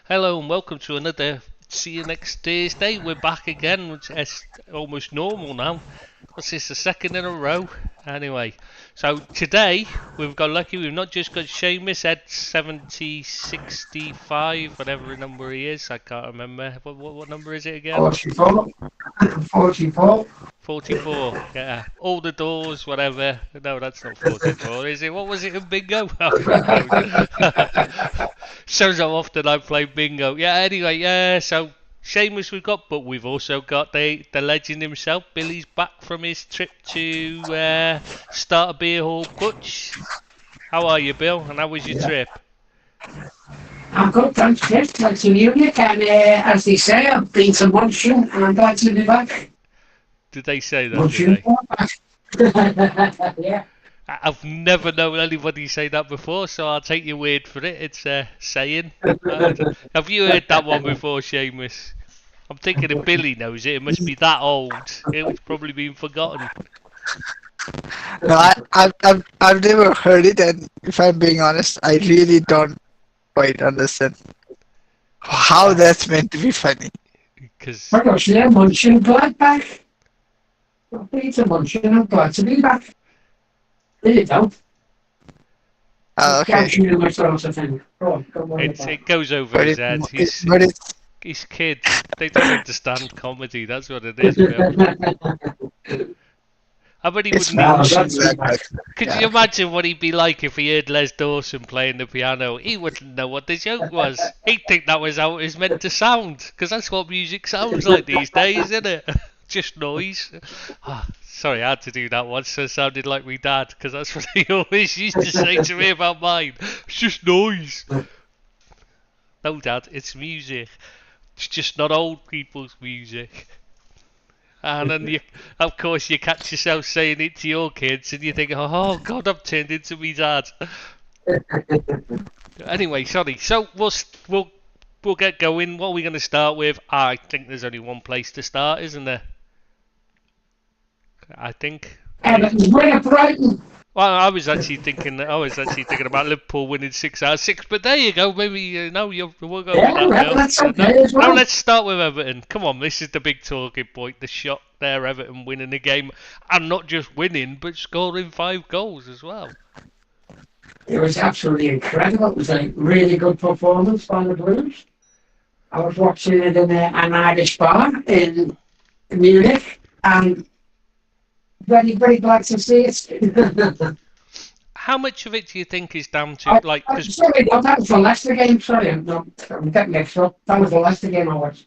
Hello and welcome to another See You Next Thursday. We're back again, which is almost normal now. What's this, the second in a row? Anyway, so today we've got lucky, we've not just got Seamus at 70, 65, whatever number he is, I can't remember. What number is it again? 44. 44. 44, yeah. All the doors, whatever. No, that's not 44, is it? What was it in bingo? Shows how often I play bingo. Yeah, anyway, yeah, so Seamus we've got, but we've also got the legend himself. Billy's back from his trip to Starter Beer Hall. Butch, how are you, Bill? And how was your Yeah. trip? I'm good, thanks, Chris. Thanks to you, Nick. And as they say, I've been to Munchen and I'm glad to be back. Did they say that, did Munchen, they? back. Yeah. I've never known anybody say that before, so I'll take your word for it. It's a saying. Have you heard that one before, Seamus? I'm thinking if Billy knows it, it must be that old. It's probably been forgotten. No, I've never heard it, and if I'm being honest, I really don't quite understand how that's meant to be funny. Because My gosh, yeah, Munchen, glad back. I've been to Munchen, I'm glad to be back. There you go. Okay, Can't you my sort of thing. Go on, go on. it goes over but his head. but it's He's kids. They don't understand comedy. That's what it is, Bill. I bet he it's wouldn't Well, even... that's Could yeah. you imagine what he'd be like if he heard Les Dawson playing the piano? He wouldn't know what the joke was. He'd think that was how it was meant to sound, because that's what music sounds like these days, isn't it? Just noise. Ah, sorry, I had to do that once, so it sounded like my dad, because that's what he always used to say to me about mine. It's just noise. No, Dad, it's music. It's just not old people's music. And then, of course, you catch yourself saying it to your kids, and you think, "Oh God, I've turned into me dad." Anyway, sorry. So we'll get going. What are we going to start with? I think there's only one place to start, isn't there? I think. Everton's win at Brighton. Well, I was actually thinking about Liverpool winning 6 out of 6, but there you go. Maybe we'll go with Yeah, that. well, Bill. that's No, okay as no, well. let's start with Everton. Come on, this is the big talking point. The shot there, Everton winning the game, and not just winning, but scoring 5 goals as well. It was absolutely incredible. It was a really good performance by the Blues. I was watching it in an Irish bar in Munich, and very, very glad to see it. How much of it do you think is down to I, like? I'm Because sorry, no, that was the Leicester game. Sorry, I'm getting mixed up. That was the Leicter game I watched.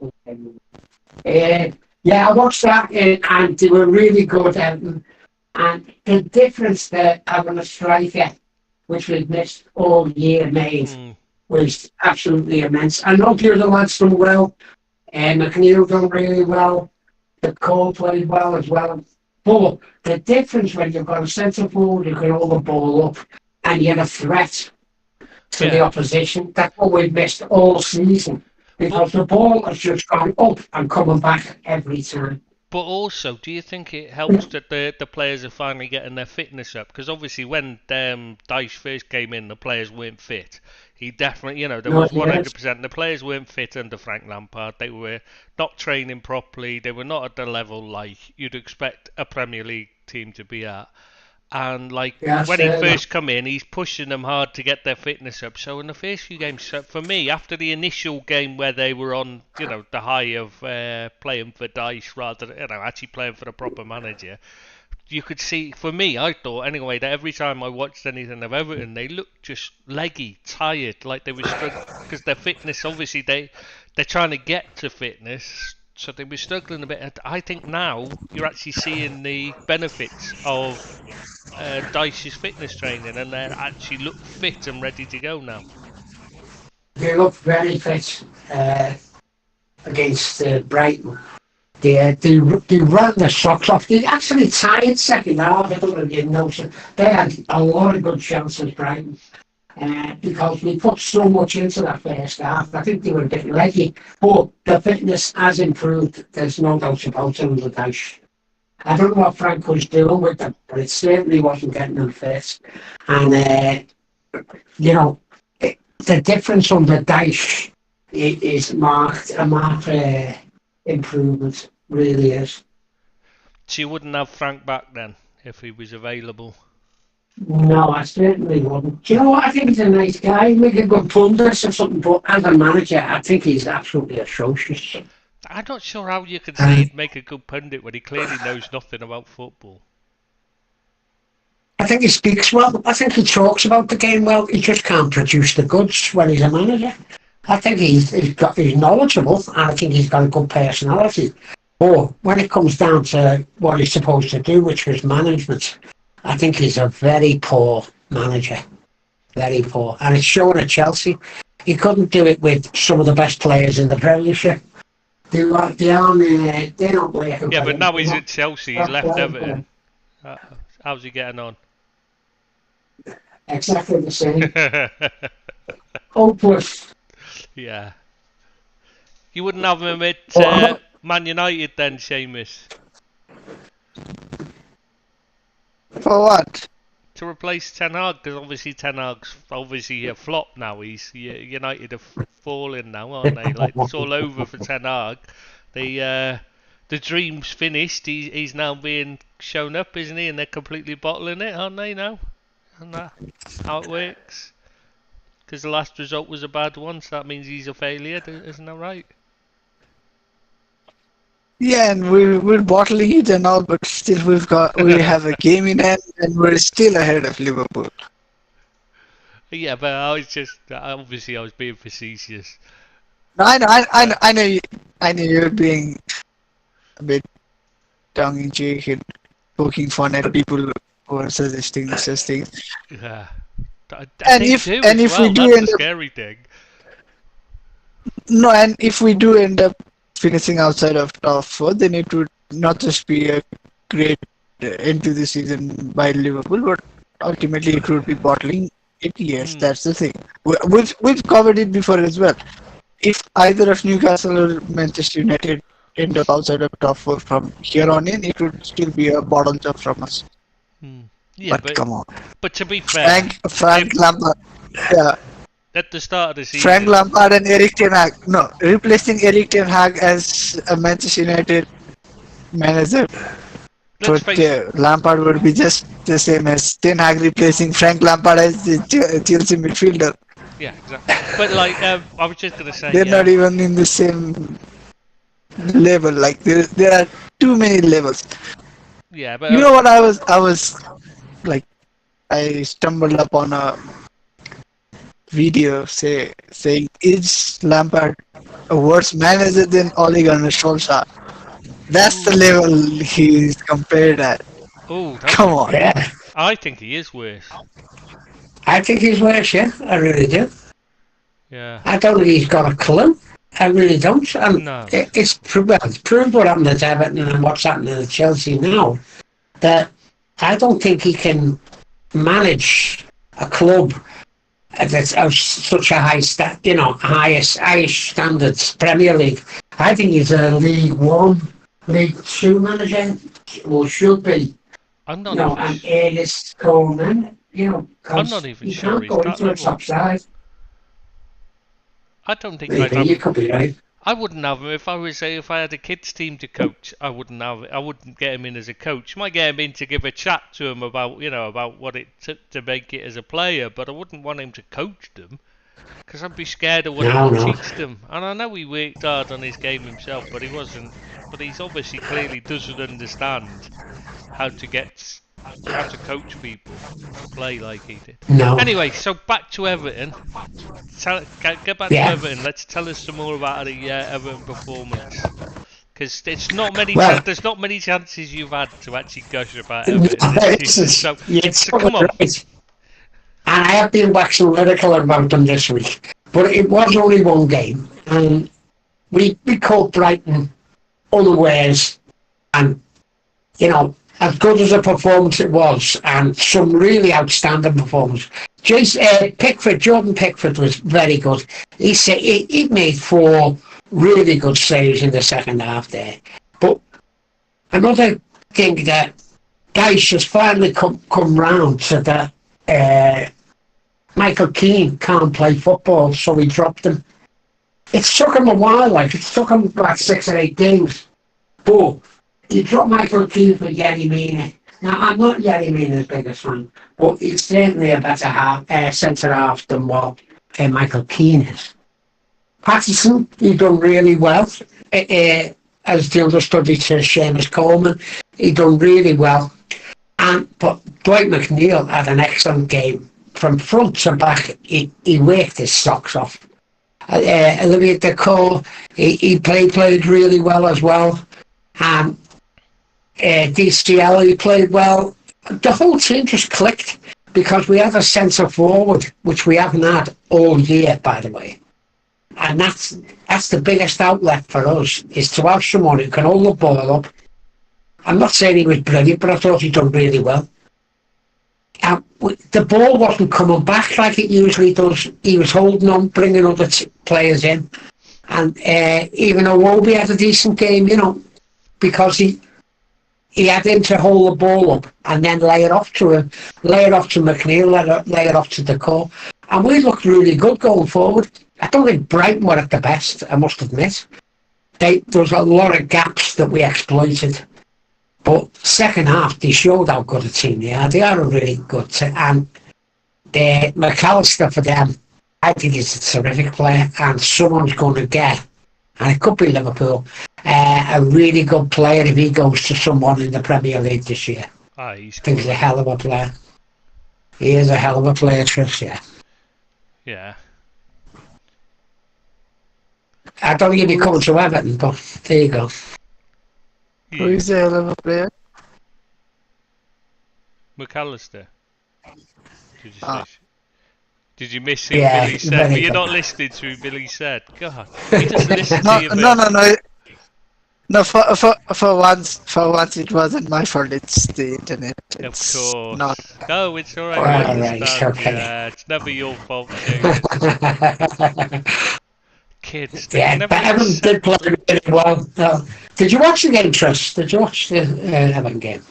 Yeah, I watched that, and they were really good. And the difference that having a striker, which we've missed all year, made was absolutely immense. And all the other lads done well. And McNeil done really well. The Cole played well as well. But the difference when you've got a centre forward who can hold the ball up and you're a threat to the opposition, that's what we've missed all season. Because the ball has just gone up and coming back every time. But also, do you think it helps that the players are finally getting their fitness up? Because obviously, when Dyche first came in, the players weren't fit. He definitely, there was 100%. The players weren't fit under Frank Lampard. They were not training properly. They were not at the level like you'd expect a Premier League team to be at. And like Yes, when he first come in, he's pushing them hard to get their fitness up. So in the first few games, for me, after the initial game where they were on, the high of playing for Dyche rather than, actually playing for the proper manager, you could see, for me, I thought anyway, that every time I watched anything of Everton, they looked just leggy, tired, like they were struggling, because their fitness, obviously, they're trying to get to fitness, so they were struggling a bit. I think now you're actually seeing the benefits of Dyche's fitness training, and they actually look fit and ready to go now. They look very fit against Brighton. They ran the socks off. They actually tied second half. I don't know if you noticed. They had a lot of good chances, Brighton, because we put so much into that first half. I think they were a bit leggy, but the fitness has improved. There's no doubt about it under Dyche. I don't know what Frank was doing with them, but it certainly wasn't getting them fit. And, you know, the difference under Dyche is marked improvement. Really is. So you wouldn't have Frank back then if he was available. No, I certainly wouldn't. Do you know what? I think he's a nice guy. Make a good pundit or something, but as a manager, I think he's absolutely atrocious. I'm not sure how you could say he'd make a good pundit when he clearly knows nothing about football. I think he speaks well. I think he talks about the game well. He just can't produce the goods when he's a manager. I think he's knowledgeable, and I think he's got a good personality. But when it comes down to what he's supposed to do, which was management, I think he's a very poor manager. Very poor. And it's shown at Chelsea. He couldn't do it with some of the best players in the Premiership. They don't play. Yeah, but now he's at Chelsea. He's left Everton. How's he getting on? Exactly the same. Hopeless. Yeah. You wouldn't have him at Man United then, Seamus? For what? To replace Ten Hag, because obviously Ten Hag's obviously a flop now. United have fallen now, aren't they? Like, it's all over for Ten Hag. The dream's finished. He's now being shown up, isn't he? And they're completely bottling it, aren't they now? And that's how it works. Because the last result was a bad one, so that means he's a failure, isn't that right? Yeah, and we're bottling it and all, but still we have a game in hand and we're still ahead of Liverpool. Yeah, but I was being facetious. I know you're being a bit tongue-in-cheek and poking fun at people who are suggesting such things. Yeah. And if we do end up, scary thing. No, and if we do end up finishing outside of top 4, then it would not just be a great end to the season by Liverpool, but ultimately it would be bottling it. Yes, that's the thing. We've covered it before as well. If either of Newcastle or Manchester United end up outside of top 4 from here on in, it would still be a bottle job from us. Yeah, but come on. But to be fair, Frank Lampard, yeah. At the start of the season, Frank Lampard and Erik ten Hag. No, replacing Erik ten Hag as a Manchester United manager. Lampard would be just the same as Ten Hag replacing Frank Lampard as the Chelsea midfielder. Yeah, exactly. But like, I was just gonna say, they're not even in the same level. Like there are too many levels. Yeah, but you know what I was like, I stumbled upon a video saying, is Lampard a worse manager than Ole Gunnar Solskjaer? That's the level he's compared at. Oh, come on! Yeah. I think he is worse. I think he's worse. Yeah, I really do. Yeah. I don't think he's got a clue. I really don't. No. It's proved what happened at Everton and what's happening at Chelsea now. That I don't think he can manage a club that's of such a high highest standards, Premier League. I think he's a League 1, League 2 manager, or should be. I'm not and Ernest Coleman, I'm not even sure he's go that into the top side. I don't think You could be right. I wouldn't have him if I had a kids team to coach. I wouldn't get him in as a coach. Might get him in to give a chat to him about what it took to make it as a player, but I wouldn't want him to coach them because I'd be scared of what he would teach them. And I know he worked hard on his game himself, but he wasn't. But he's obviously clearly doesn't understand how to coach people to play like he did. No. Anyway, so back to Everton. Get back to Everton. Let's tell us some more about the Everton performance. Because there's not many chances you've had to actually gush about Everton this season. So come on. Right. And I have been waxing lyrical about them this week. But it was only one game. And we caught Brighton unawares. And, as good as a performance it was, and some really outstanding performance. Jordan Pickford was very good. He made 4 really good saves in the second half there. But another thing that Dyche has finally come round to that Michael Keane can't play football, so we dropped him. It's took him a while, like, it's took him like 6 or 8 games. But you drop Michael Keane for Yerry Mina. Now, I'm not Yerry Mina's biggest fan, but he's certainly a better centre-half than what Michael Keane is. Patterson, he done really well. As the understudy to Seamus Coleman, he done really well. But Dwight McNeil had an excellent game. From front to back, he worked his socks off. Olivier Decour, he played really well as well. DCL, he played well. The whole team just clicked because we had a centre forward, which we haven't had all year, by the way. And that's the biggest outlet for us, is to have someone who can hold the ball up. I'm not saying he was brilliant, but I thought he done really well. The ball wasn't coming back like it usually does. He was holding on, bringing other players in. And even Iwobi had a decent game, because he had him to hold the ball up and then lay it off to him, lay it off to McNeil, lay it off to Decour. And we looked really good going forward. I don't think Brighton were at the best, I must admit. There was a lot of gaps that we exploited. But second half, they showed how good a team they are. They are a really good team. And McAllister, for them, I think he's a terrific player. And someone's going to get, and it could be Liverpool, a really good player if he goes to someone in the Premier League this year. I think he's a hell of a player. He is a hell of a player, Tris, yeah. Yeah. I don't think he'll be coming to Everton, but there you go. Who is a hell of a player? McAllister. Did you miss him? Yeah, Billy said, but you're not listening to who Billy said. God, he just listened to you. No. For once, it wasn't my fault. It's the internet. It's of course. Not. No, it's all right. Okay. Yeah, it's never your fault. Kids. Yeah, but Everton did play really well. Did you watch the game, Tris? Did you watch the Everton game?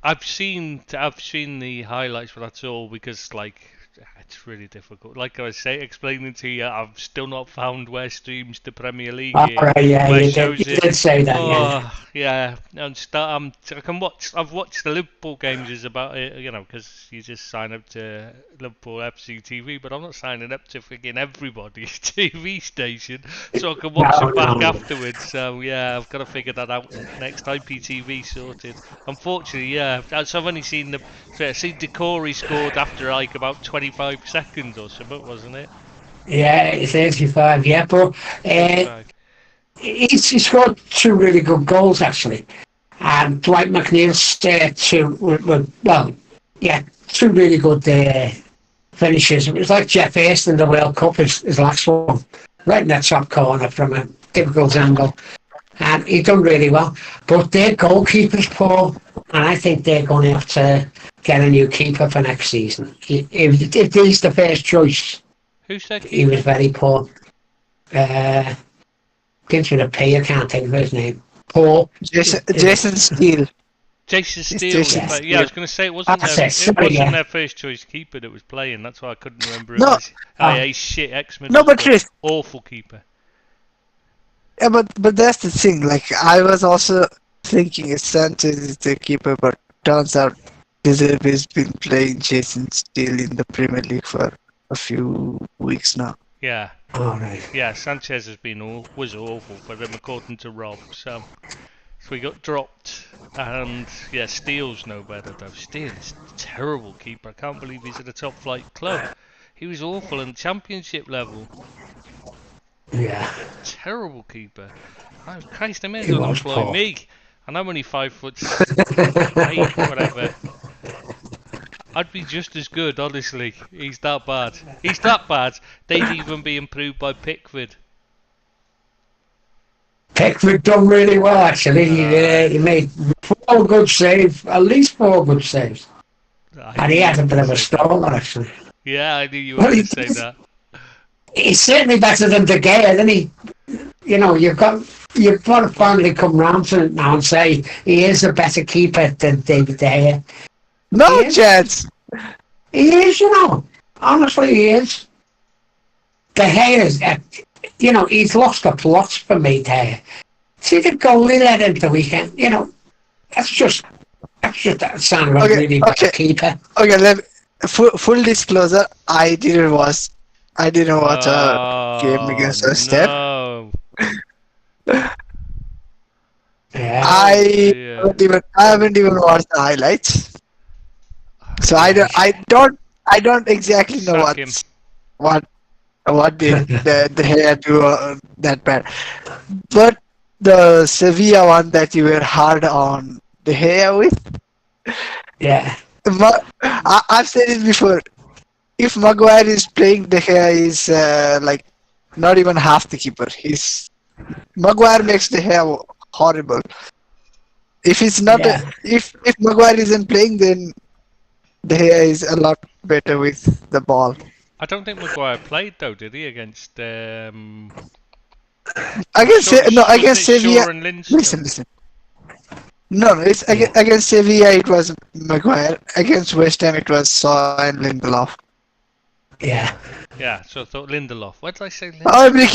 I've seen the highlights, but that's all because it's really difficult. Like I was explaining to you, I've still not found where streams the Premier League. Right, yeah, you did say that. Yeah. And I've watched the Liverpool games is about because you just sign up to Liverpool FC TV, but I'm not signing up to freaking everybody's TV station, so I can watch it back afterwards. So yeah, I've got to figure that out next. IPTV sorted. Unfortunately, yeah. So I've only seen Decour scored after about 25 seconds or something, wasn't it? Yeah, it's 85, yeah, but he scored 2 really good goals, actually. And Dwight McNeil's 2 really good finishes. It was like Jeff Hurst in the World Cup, his last one, right in that top corner from a difficult angle. And he done really well. But their goalkeeper's poor, and I think they're going to have to get a new keeper for next season. If he's the first choice, who's that keeper? He was very poor. Begins with a P, I can't think of his name. Poor. Jason Steele. Jason Steele. Yeah, I was going to say it wasn't their first choice keeper that was playing. That's why I couldn't remember it. No. Shit, X-Men. No, but Chris, awful keeper. Yeah, but that's the thing. Like, I was also thinking Sanchez is the keeper, but turns out Deserve has been playing Jason Steele in the Premier League for a few weeks now. Yeah. All right. Yeah, Sanchez was awful, but then according to Rob, so we got dropped, and yeah, Steele's no better though. Steele is a terrible keeper. I can't believe he's at a top flight club. He was awful in Championship level. Yeah. Terrible keeper. Oh, Christ, they may as well employ me. And I'm only 5'8", whatever. I'd be just as good, honestly. He's that bad. He's that bad. They'd even be improved by Pickford. Pickford done really well, actually. He made 4 good saves, at least 4 good saves. And he had a bit of a stalker, actually. Yeah, I knew you were going to say that. He's certainly better than De Gea, isn't he? You've got to finally come round to it now and say he is a better keeper than David De Gea. No chance. He is, Honestly, he is. De Gea's, he's lost the plot for me there. See the goal he let in the weekend, that's just that sound of a really bad keeper. Okay, full disclosure, I didn't watch a game against Øster. No. Yeah. I haven't even watched the highlights. So I don't exactly know what did the Gea do that bad. But the Sevilla one that you were hard on De Gea with. Yeah. I've said it before. If Maguire is playing, De Gea is like not even half the keeper. Maguire makes De Gea horrible. If it's not, if Maguire isn't playing, then De Gea is a lot better with the ball. I don't think Maguire played though, did he? Against against Sevilla. Listen. No, it's against Sevilla. It was Maguire. Against West Ham, it was Shaw and Lindelof. Yeah. Yeah. So I thought Lindelof. What did I say? Lindelof? Oh, every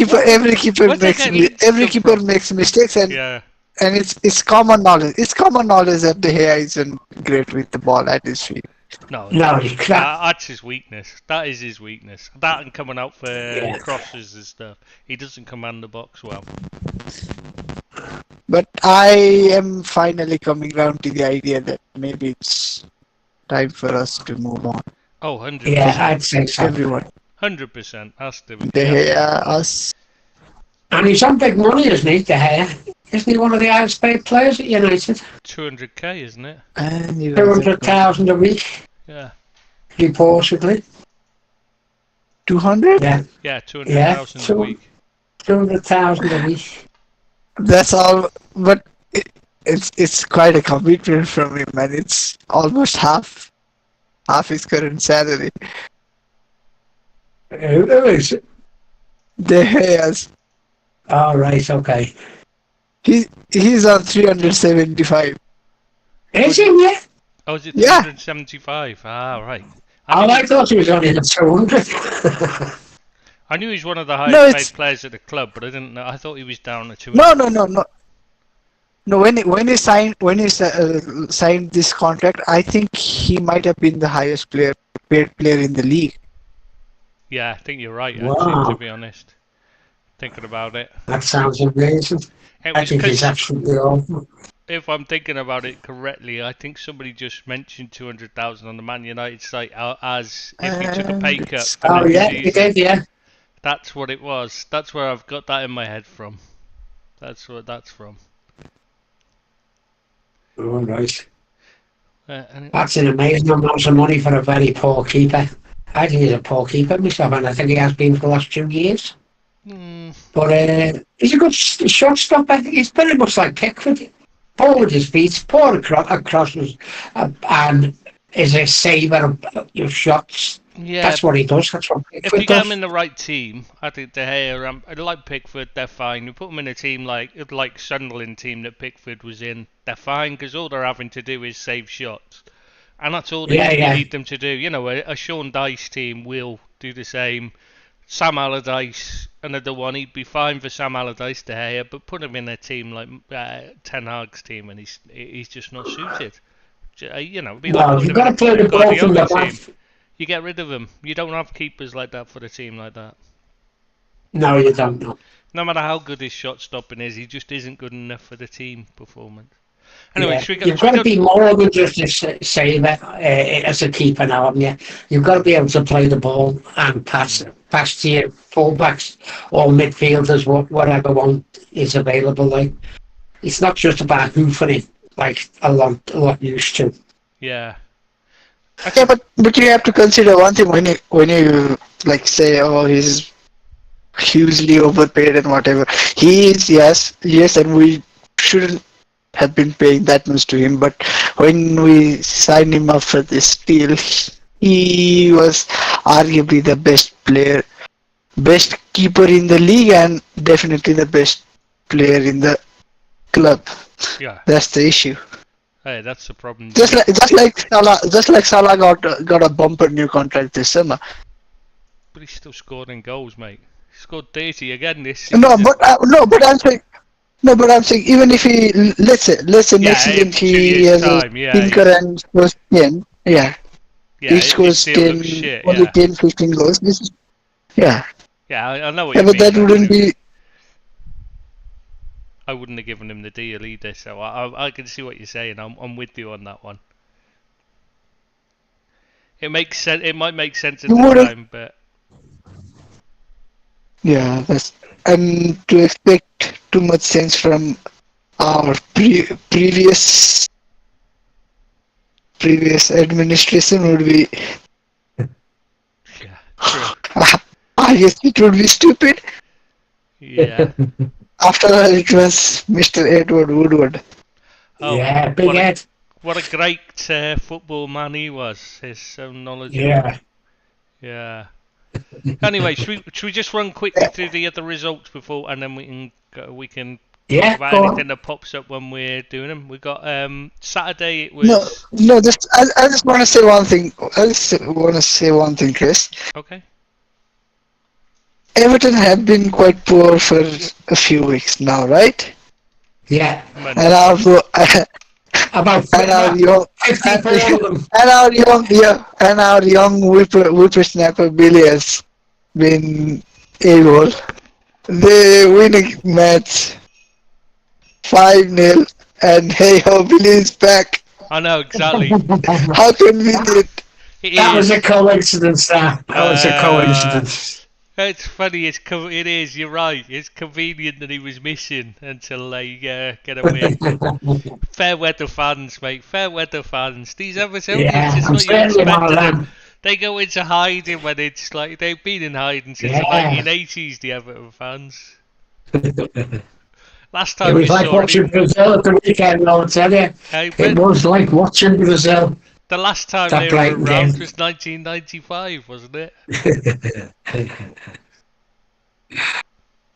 keeper makes mistakes, and it's common knowledge. It's common knowledge that De Gea isn't great with the ball at his feet. No, he can't. That's his weakness. That is his weakness. That and coming out for crosses and stuff. He doesn't command the box well. But I am finally coming around to the idea that maybe it's time for us to move on. Oh, 100%. Yeah, I'd say so. Everyone. 100%. Has to be. De Gea, us. And he's on big money, isn't he, De Gea? Isn't he one of the highest paid players at United? 200k, isn't it? 200,000 a week. Yeah. Reportedly. 200? Yeah. Yeah, 200,000 a week. 200,000 a week. That's all, but it's quite a commitment from him, and it's almost half his current salary. Who is it? De Gea's. Oh, right, okay. He's on 375. Is he, yeah? Oh, is it 375? Ah, right. I thought he was only at 200. I knew he was one of the highest paid players at the club, but I didn't know. I thought he was down at 200. No. When he signed this contract, I think he might have been the highest paid player in the league. Yeah, I think you're right. Actually, to be honest, thinking about it, that sounds amazing. I think he's absolutely awful. If I'm thinking about it correctly, I think somebody just mentioned 200,000 on the Man United site as if he took a pay cut. Oh yeah, he did, yeah. That's what it was. That's where I've got that in my head from. That's where that's from. Oh, right. That's an amazing amount of money for a very poor keeper. I think he's a poor keeper myself, and I think he has been for the last 2 years. But he's a good shot stopper. He's very much like Pickford. Ball with his feet, poor crosses, and is a saver of your shots. Yeah, that's what he does. That's what Pickford if you get does. him in the right team, I think De Gea, I like Pickford. They're fine. You put them in a team like Sunderland team that Pickford was in. They're fine because all they're having to do is save shots, and that's all they need them to do. You know, a Sean Dyche team will do the same. Sam Allardyce, another one. He'd be fine for Sam Allardyce, De Gea, but put him in a team like Ten Hag's team, and he's just not suited. You know, be like you've got to play the ball from the back. You get rid of them. You don't have keepers like that for a team like that. No, you don't. No matter how good his shot stopping is, he just isn't good enough for the team performance. Anyway, you've got to be more than just a saver as a keeper now, haven't you? You've got to be able to play the ball and pass to your fullbacks or midfielders, whatever one is available. Like, it's not just about hoofing it like a lot used to. Yeah. Yeah, but you have to consider one thing when you like say, oh, he's hugely overpaid and whatever. He is, yes, and we shouldn't have been paying that much to him. But when we signed him up for this deal, he was arguably the best keeper in the league, and definitely the best player in the club. Yeah, that's the issue. Hey, that's the problem. Just like Salah got a bumper new contract this summer. but he's still scoring goals, mate. He scored 30 again this season. No, but I'm saying even if he let's say next season he has a thinker and scores 10, he scores 10, shit, only 10, 15 goals. This is, yeah, I know what you mean. But that wouldn't be. I wouldn't have given him the deal either, so I can see what you're saying. I'm with you on that one. It makes sense. It might make sense at the time, but yeah, and to expect too much sense from our previous administration would be. Yeah, true. I guess it would be stupid. Yeah. After all, it was Mr. Edward Woodward. Oh, yeah, big Ed. What a great football man he was. His so knowledgeable. Yeah. Yeah. Anyway, should we just run quickly through the other results before, and then we can talk about anything that pops up when we're doing them. We got Saturday. It was no. I just want to say one thing. Chris. Okay. Everton have been quite poor for a few weeks now, right? Yeah. And our young whippersnapper Billy has been able. They win a match 5-0, and hey ho, Billy is back. I know exactly. How convenient! That was a coincidence. That was a coincidence. It's funny. It is. You're right. It's convenient that he was missing until they get a win. Fair weather fans, mate. Fair weather fans. These Evertonians, it's what you expect of them. They go into hiding when it's like they've been in hiding since the 1980s. The Everton fans. Last time it was like watching Brazil at the weekend. I'll tell you, it was like watching Brazil. The last time they were around was 1995, wasn't it?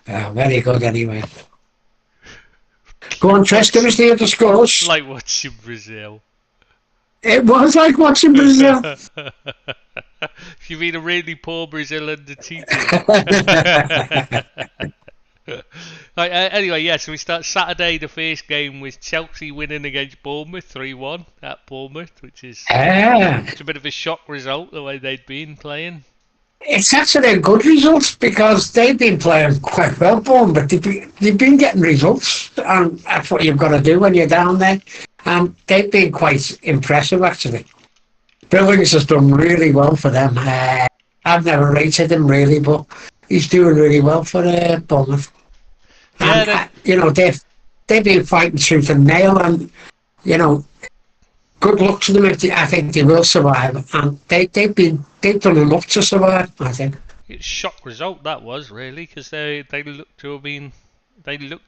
Very good anyway. Go on, Tress, give us the other scores. Like watching Brazil. It was like watching Brazil. You mean a really poor Brazil under Tite? Right, anyway, so we start Saturday. The first game was Chelsea winning against Bournemouth 3-1 at Bournemouth, which is it's a bit of a shock result the way they'd been playing. It's actually a good result because they've been playing quite well, Bournemouth. They've been getting results, and that's what you've got to do when you're down there. And they've been quite impressive, actually. Billings has done really well for them. I've never rated him really, but he's doing really well for Bournemouth. And, they've been fighting tooth and nail, and good luck to them. I think they will survive, and they've done enough to survive. I think it's a shock result that was really because they looked to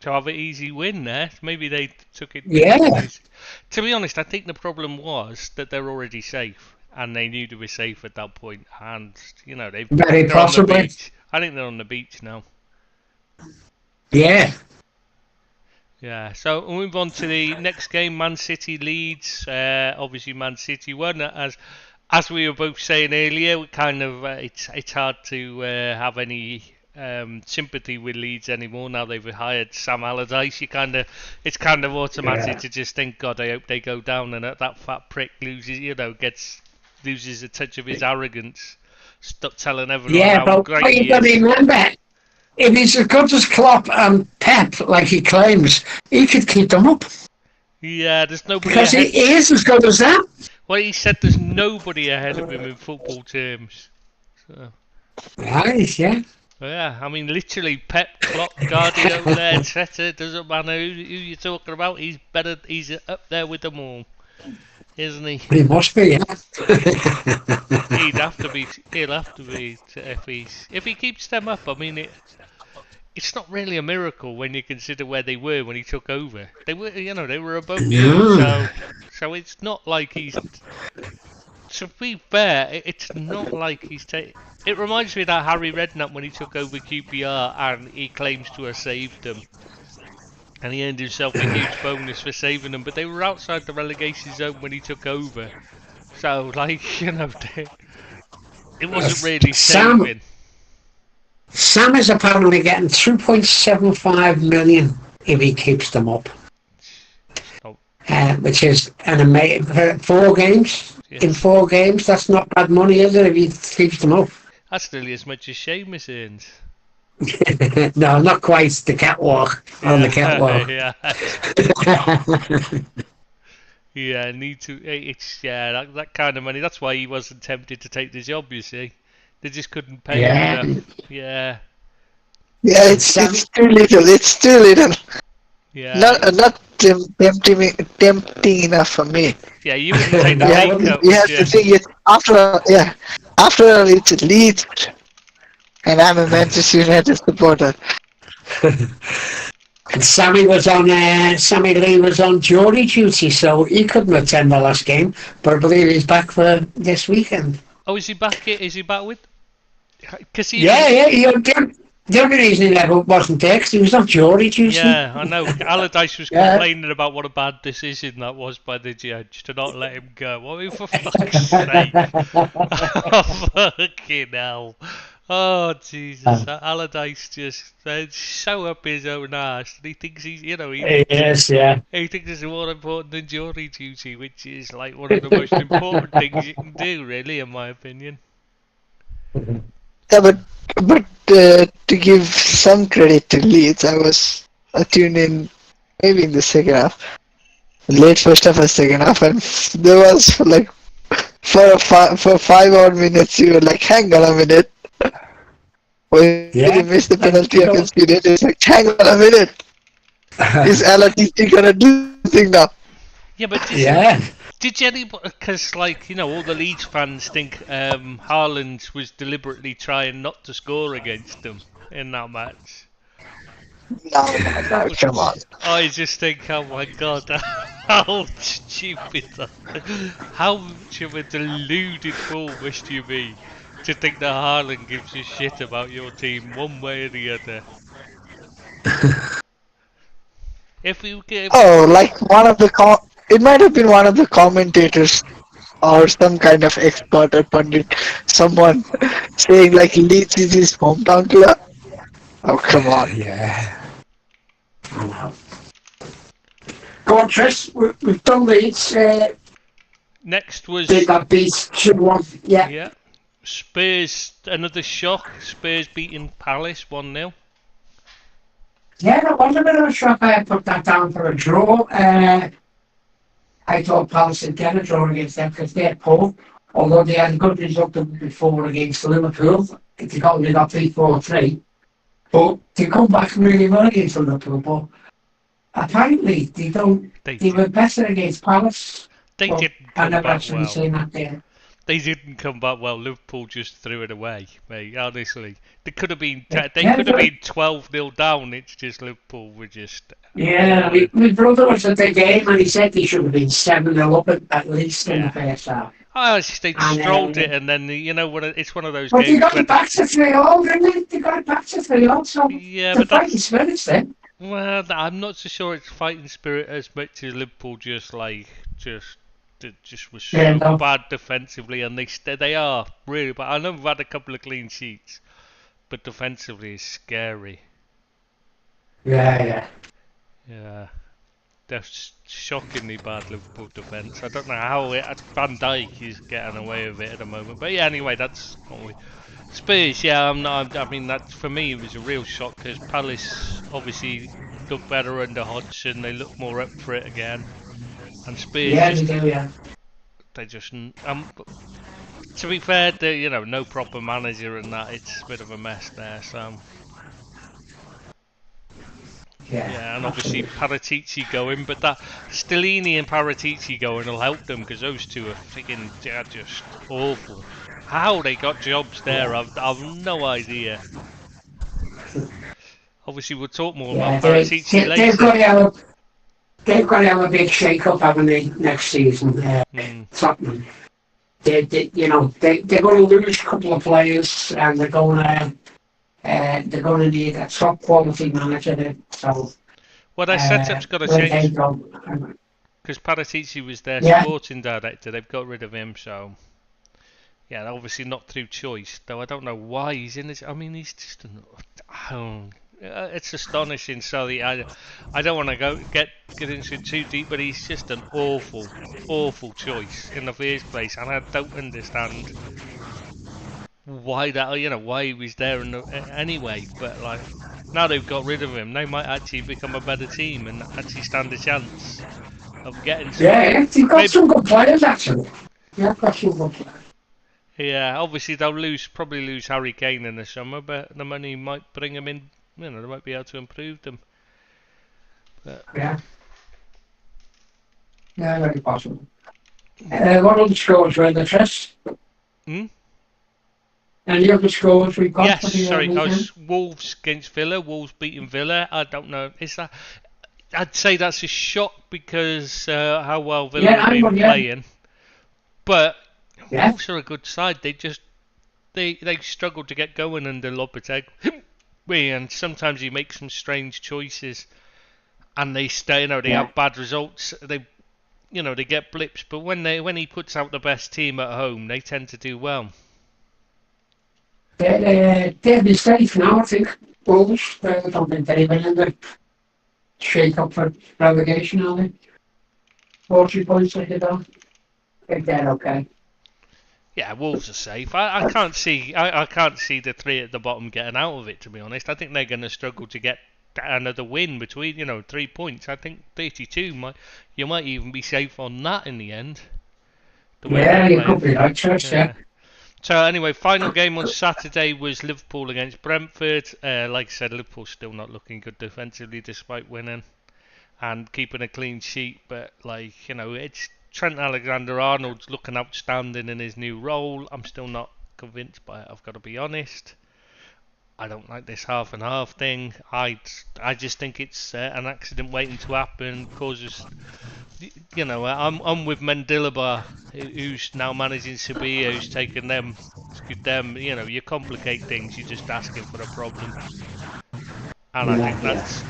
have an easy win there. Maybe they took it. Yeah. To be honest, I think the problem was that they're already safe, and they knew they were safe at that point, and they're very possibly. On the beach. I think they're on the beach now. Yeah. Yeah, so we'll move on to the next game, Man City Leeds. Obviously, Man City won. As we were both saying earlier, kind of it's hard to have any sympathy with Leeds anymore now they've hired Sam Allardyce. It's kind of automatic to just think, God, I hope they go down, and that fat prick loses a touch of his arrogance. Stop telling everyone how great he is. Yeah, but remember, if he's as good as Klopp and Pep, like he claims, he could keep them up. Yeah, there's nobody because he is as good as them. Well, he said there's nobody ahead of him in football terms. So. Nice, yeah. Yeah, I mean, literally, Pep, Klopp, Guardiola, etc. Doesn't matter who you're talking about. He's better. He's up there with them all, isn't he? He must be, yeah. He'll have to be if he keeps them up. I mean, it's not really a miracle when you consider where they were when he took over. They were above him, so it's not like he's. To be fair, it's not like he's taking. It reminds me of that Harry Redknapp when he took over QPR and he claims to have saved them. And he earned himself a huge bonus for saving them. But they were outside the relegation zone when he took over. So, it wasn't really saving. Sam is apparently getting 2.75 million if he keeps them up. Oh. Which is an amazing for 4 games. Yes. In 4 games, that's not bad money, is it? If he keeps them up. That's nearly as much as Sheamus earns. No, not quite the catwalk on the catwalk. Yeah. Yeah, need to. It's that kind of money. That's why he wasn't tempted to take the job. You see, they just couldn't pay him enough. Yeah. Yeah, it's too little. It's too little. Yeah. Not tempting enough for me. Yeah, you wouldn't take the pay cut. You have to think it after all it's Leeds, and I'm a Manchester United supporter. And Sammy Lee was on jury duty, so he couldn't attend the last game. But I believe he's back for this weekend. Oh, is he back? Is he back with? Cause he The only reason he never wasn't there because he was on jury duty. Yeah, I know. Allardyce was complaining about what a bad decision that was by the judge to not let him go. I mean, for fuck's sake. Oh, fucking hell. Oh, Jesus. Allardyce just so up his own arse. And he thinks he's, Yes, he thinks it's more important than jury duty, which is like one of the most important things you can do, really, in my opinion. Yeah, but to give some credit to Leeds, I tuned in maybe in the second half, late first half or second half, and there was for 5 odd minutes you were like, hang on a minute. When you missed the penalty or conceded, it's like, hang on a minute. Is LRTC gonna do the thing now? Yeah, but did anybody, because all the Leeds fans think Haaland was deliberately trying not to score against them in that match. No, come on. I just think, oh my god, how stupid how much of a deluded fool must you be to think that Haaland gives a shit about your team one way or the other. It might have been one of the commentators or some kind of expert or pundit, someone saying Leeds is his hometown club. Oh, come on. Yeah. I know. Go on, Tris. We've done Leeds. Next was... They got beat 2-1. Yeah. Spurs, another shock. Spurs beating Palace 1-0. Yeah, that was a bit of a shock. I put that down for a draw. I thought Palace would get a draw against them because they're poor. Although they had a good result before against Liverpool. They only got 3-4-3. But they come back really well against Liverpool. But apparently they were better against Palace. They didn't come back well. Seen that there. They didn't come back well. Liverpool just threw it away, mate. Honestly, they could have been 12-0 down. It's just Liverpool were just. Yeah, my brother was at the game and he said they should have been 7-0 up at least in the first half. Oh, they strolled it, and then it's one of those but games. They got it back to 3-0, didn't they? They got it back to 3-0. So yeah, but fighting spirit's then. Well, I'm not so sure it's fighting spirit as much as Liverpool just was so bad defensively, and they are really bad. I know we've had a couple of clean sheets, but defensively it's scary. Yeah. They're shockingly bad Liverpool defence. I don't know how Van Dijk is getting away with it at the moment, but yeah. Anyway, that's what we. Spurs, yeah. I mean, that for me it was a real shock because Palace obviously look better under Hodgson. They look more up for it again. And Spurs, they just to be fair, no proper manager and that, it's a bit of a mess there. So yeah, and obviously Paratici going, but that Stellini and Paratici going will help them because those two they're just awful. How they got jobs there, I've no idea. Obviously, we'll talk more about Paratici later. They've got to have a big shake-up, haven't they, next season? Tottenham. They're going to lose a couple of players, and they're going to need a top quality manager. So, well, their setup's got to change because Paratici was their sporting director. They've got rid of him, so Yeah, obviously not through choice, though I don't know why he's in this. I mean, he's just it's astonishing. Sorry, I don't want to get into it too deep, but he's just an awful choice in the first place, and I don't understand why why he was there anyway. But like, now they've got rid of him, they might actually become a better team and actually stand a chance of getting. Yeah, you've got some good players actually. You've got some good players. Yeah, obviously they'll probably lose Harry Kane in the summer, but the money might bring him in. They might be able to improve them. But yeah, very possible. What other scores were in the test? Any other scores we got? Yes, sorry, Wolves against Villa. Wolves beating Villa. I don't know. I'd say that's a shock because how well Villa have been playing. But Wolves are a good side. They struggle to get going under Lopetegui, and sometimes he makes some strange choices, and they have bad results. They get blips, but when he puts out the best team at home, they tend to do well. They'll be safe now, I think. Wolves, I don't think they're even in the shake-up for relegation, are they? 40 points they did on. I think they're okay. Yeah, Wolves are safe. I can't see the three at the bottom getting out of it, to be honest. I think they're going to struggle to get another win between 3 points. I think 32 you might even be safe on that in the end. Yeah, you could be right, Church, yeah. So anyway, final game on Saturday was Liverpool against Brentford. Like I said, Liverpool's still not looking good defensively despite winning and keeping a clean sheet. But it's Trent Alexander-Arnold's looking outstanding in his new role. I'm still not convinced by it, I've got to be honest. I don't like this half and half thing. I just think it's an accident waiting to happen. Causes, I'm with Mendilibar, who's now managing Sevilla, who's taken them. You complicate things. You're just asking for a problem. And I think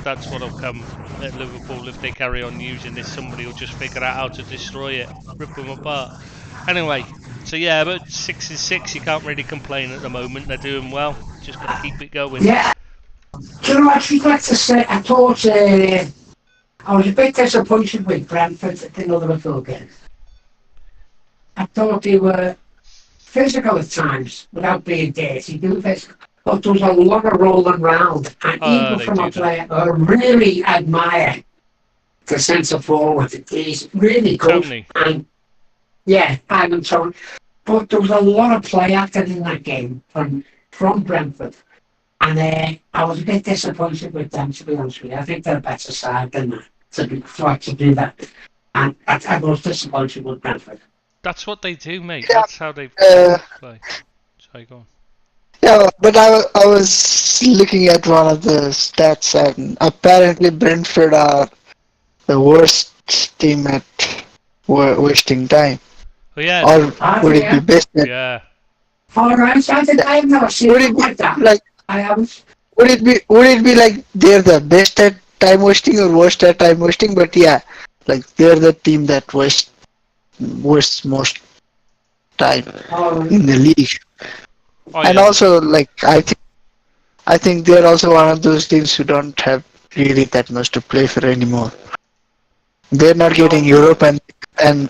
that's what'll come at Liverpool if they carry on using this. Somebody will just figure out how to destroy it, rip them apart. Anyway, so yeah, but 6-6, you can't really complain at the moment. They're doing well. Just got to keep it going. Yeah. Do you know what I'd like to say? I thought I was a bit disappointed with Brentford at the Liverpool game. I thought they were physical at times, without being dirty. They were physical. But there was a lot of rolling around. And even from a player I really admire the centre forward. He's really good. Tony. And yeah, Ivan Toney. But there was a lot of play acted in that game from Brentford. And I was a bit disappointed with them, to be honest with you. I think they're a better side than that, to do that. And I was disappointed with Brentford. That's what they do, mate. Yeah. That's how they play. Sorry, go on. Yeah, but I was looking at one of the stats, and apparently Brentford are the worst team at wasting time. Oh, yeah. Or would it be best at... Yeah. All right, I have never seen it like that. Like, I haven't. Would it be like they're the best at time wasting or worst at time wasting? But yeah, like they're the team that wastes most time in the league. Oh, and yeah. Also, like I think they're also one of those teams who don't have really that much to play for anymore. They're not getting Europe, and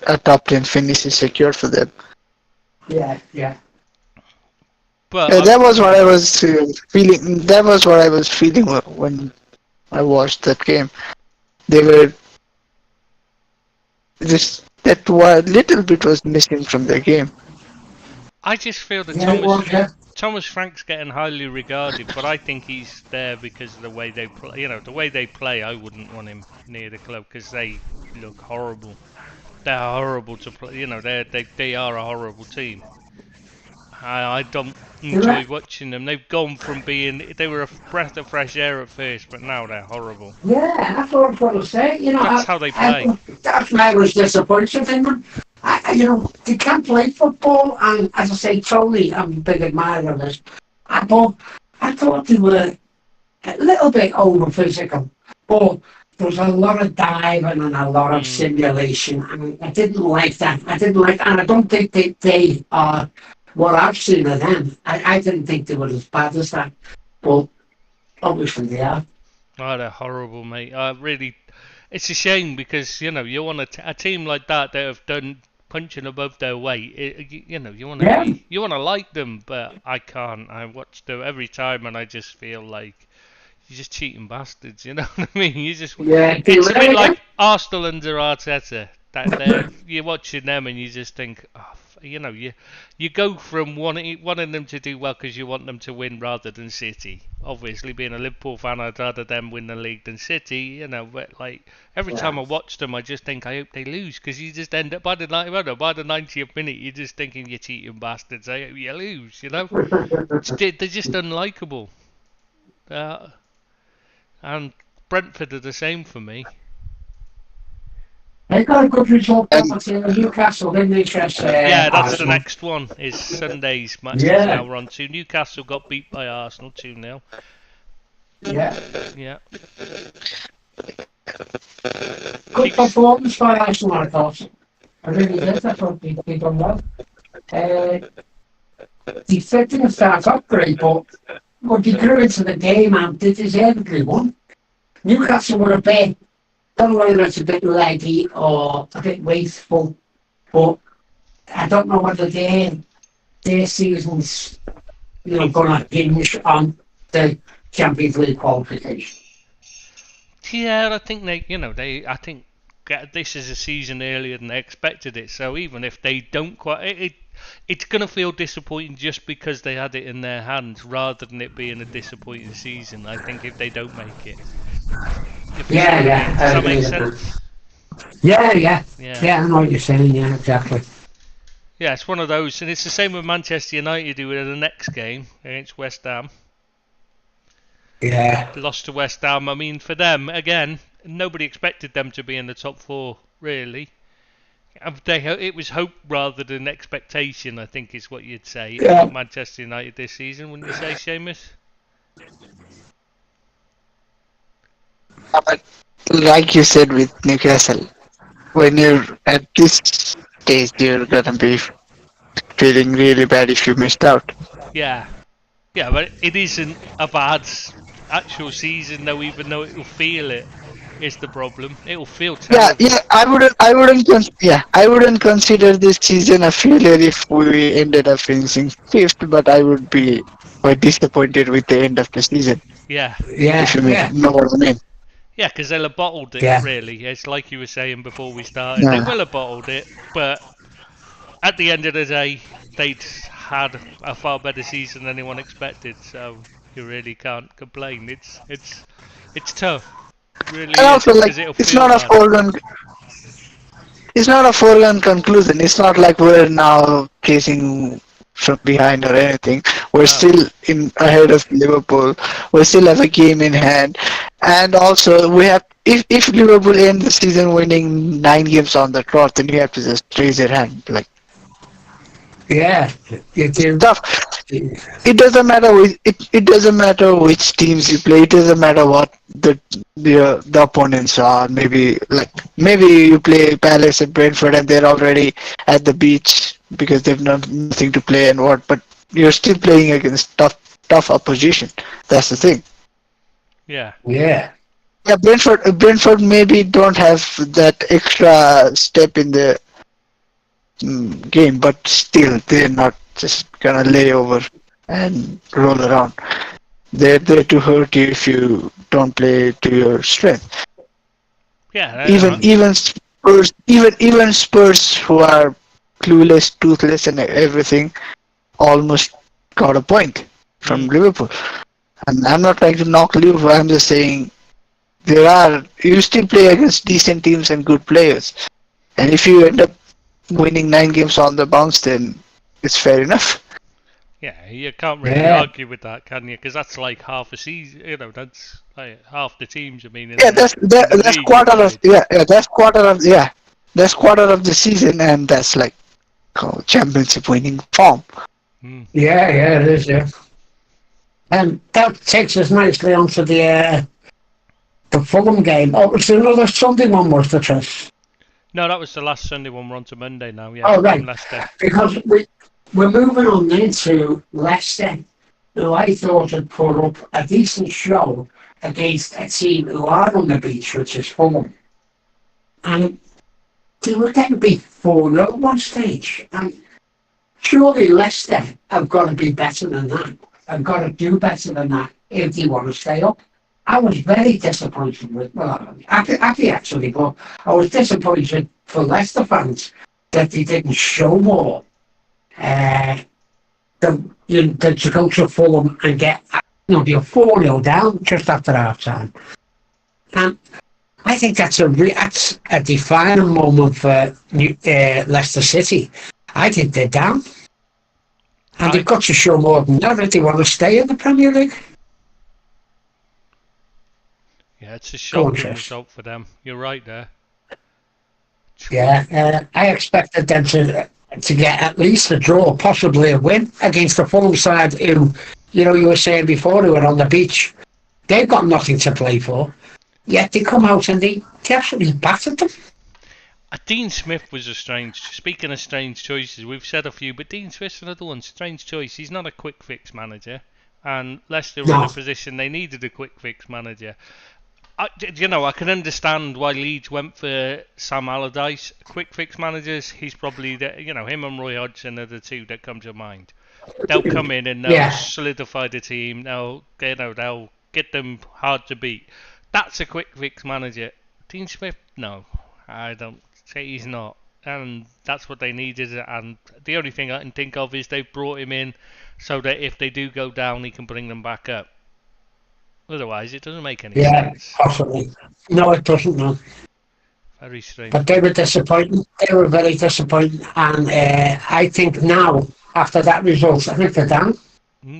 a top 10 finish is secured for them. Yeah. But that was what I was feeling. That was what I was feeling when I watched that game. They were just that little bit was missing from the game. I just feel that Thomas Frank's getting highly regarded, but I think he's there because of the way they play. The way they play, I wouldn't want him near the club because they look horrible. They're horrible to play. They are a horrible team. I don't enjoy watching them. They've gone from they were a breath of fresh air at first, but now they're horrible. Yeah, that's what I was going to say. That's how they play. That's why I was disappointed in them. They can't play football, and as I say, Tony, I'm a big admirer of this. I thought they were a little bit over physical, but there was a lot of diving and a lot of simulation, and I didn't like that. And I don't think they are what I've seen of them, I didn't think they were as bad as that, but obviously they are. Oh, they're horrible, mate. Really, it's a shame because you want a team like that have done punching above their weight. You want to you want to like them, but I can't. I watch them every time, and I just feel like you're just cheating bastards. You know what I mean? It's a bit like Arsenal under Arteta. You're watching them, and you just think, you go from wanting them to do well because you want them to win rather than City. Obviously, being a Liverpool fan, I'd rather them win the league than City. But like every time I watch them, I just think I hope they lose because you just end up by the 90th minute, you're just thinking you're cheating bastards. I hope you lose. They're just unlikable. And Brentford are the same for me. They got a good result Newcastle, didn't they? Yeah, that's Arsenal. The next one is Sunday's match. Yeah. Now we're on to. Newcastle got beat by Arsenal 2-0. Yeah. Good performance by Arsenal, I thought. I really did. I thought they done well. Defending starts off great, but they grew into the game and they deservedly won. Newcastle were a bit. Don't know whether it's a bit leggy or a bit wasteful, but I don't know whether their season's going to hinge on the Champions League qualification. Yeah, I think I think this is a season earlier than they expected it. So even if they don't quite, it's going to feel disappointing just because they had it in their hands, rather than it being a disappointing season. I think if they don't make it. Yeah. Does that make sense? Yeah, I know what you're saying, yeah, exactly. Yeah, it's one of those, and it's the same with Manchester United who in the next game against West Ham. Yeah. Lost to West Ham. I mean, for them, again, nobody expected them to be in the top four, really. It was hope rather than expectation, I think is what you'd say about Manchester United this season, wouldn't you say, Seamus? But like you said with Newcastle, when you're at this stage, you're gonna be feeling really bad if you missed out. Yeah, but it isn't a bad actual season though. Even though it'll feel it is the problem. It'll feel terrible. Yeah. I wouldn't consider this season a failure if we ended up finishing fifth, but I would be quite disappointed with the end of the season. Yeah. If you know what I mean. Yeah, because they'll have bottled it, really. It's like you were saying before we started. They will have bottled it, but at the end of the day, they'd had a far better season than anyone expected, so you really can't complain. It's tough. It really and also, is, it's not a foregone. It's not a foregone conclusion. It's not like we're now chasing from behind or anything. We're still ahead of Liverpool. We still have a game in hand, and also we have. If Liverpool end the season winning 9 games on the trot, then you have to just raise your hand. It's tough. It doesn't matter. It doesn't matter which teams you play. It doesn't matter what the opponents are. Maybe you play Palace and Brentford and they're already at the beach because they've nothing to play and what. But you're still playing against tough opposition. That's the thing. Yeah. Yeah, Brentford maybe don't have that extra step in the game, but still they're not just gonna lay over and roll around. They're there to hurt you if you don't play to your strength. Yeah. Even Spurs, who are clueless, toothless, and everything, almost got a point from Liverpool. And I'm not trying to knock Liverpool. I'm just saying you still play against decent teams and good players. And if you end up winning 9 games on the bounce, then it's fair enough. Yeah, you can't really argue with that, can you? Because that's like half a season. That's like half the teams. I mean, that's quarter of that's quarter of the season, and that's like championship winning form. Yeah, it is. Yeah, and that takes us nicely onto the Fulham game. Oh, it's another Sunday one, was the No, that was the last Sunday one. We're on to Monday now. Yeah. Oh, right. Because we're moving on then to Leicester, who I thought had put up a decent show against a team who are on the beach, which is Fulham. And they were getting beat 4-0 at one stage. And surely Leicester have got to be better than that. Have got to do better than that if they want to stay up. I was very disappointed with, well, happy actually, but I was disappointed for Leicester fans that they didn't show more. To go to Fulham and get, you're 4-0 down just after half time. And I think that's a defining moment for Leicester City. I think they're down. And they've got to show more than that if they want to stay in the Premier League. Yeah, it's a shocking result for them. You're right there. Yeah, I expected them to get at least a draw, possibly a win against the Fulham side who, you were saying before, who were on the beach. They've got nothing to play for. Yet they come out and they absolutely battered them. Dean Smith was speaking of strange choices, we've said a few, but Dean Smith's another one, strange choice. He's not a quick fix manager. And Leicester were in a position they needed a quick fix manager. I can understand why Leeds went for Sam Allardyce. Quick fix managers, he's probably him and Roy Hodgson are the two that come to mind. They'll come in and they'll solidify the team. They'll get them hard to beat. That's a quick fix manager. Dean Smith, no, I don't say he's not. And that's what they needed. And the only thing I can think of is they've brought him in so that if they do go down, he can bring them back up. Otherwise, it doesn't make any sense. Yeah, possibly. No, it doesn't, no. Very strange. But they were disappointing. They were very disappointing. And I think now, after that result, I think they're down.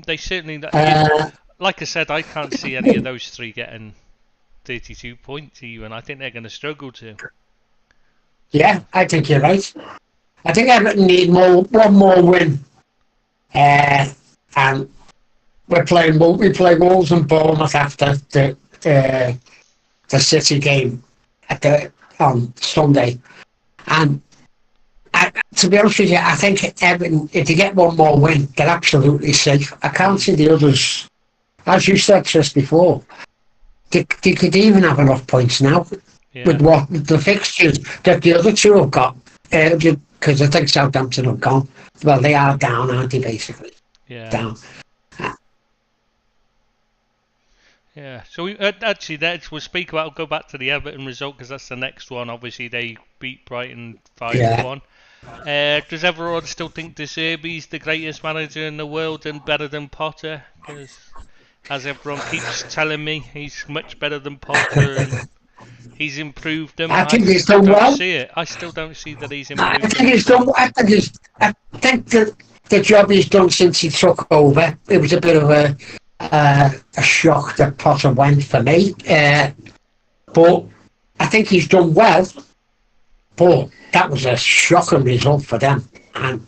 They certainly... like I said, I can't see any of those three getting 32 points even. I think they're going to struggle to. Yeah, I think you're right. I think Everton need one more win. And we play Wolves and Bournemouth after the City game on Sunday. And to be honest with you, I think Everton, if they get one more win, they're absolutely safe. I can't see the others. As you said just before, they could even have enough points now with what the fixtures that the other two have got. Because I think Southampton have gone. Well, they are down, aren't they, basically? Yeah. Down. Yeah, so we'll speak about. I'll go back to the Everton result because that's the next one. Obviously, they beat Brighton 5-1. Does everyone still think De Zerbi's the greatest manager in the world and better than Potter? Because as everyone keeps telling me, he's much better than Potter and he's improved them. I think he's done well. See it. I still don't see that he's improved. I think he's done. I think the job he's done since he took over. It was a bit of a shock that Potter went for me, but I think he's done well. But that was a shocking result for them, and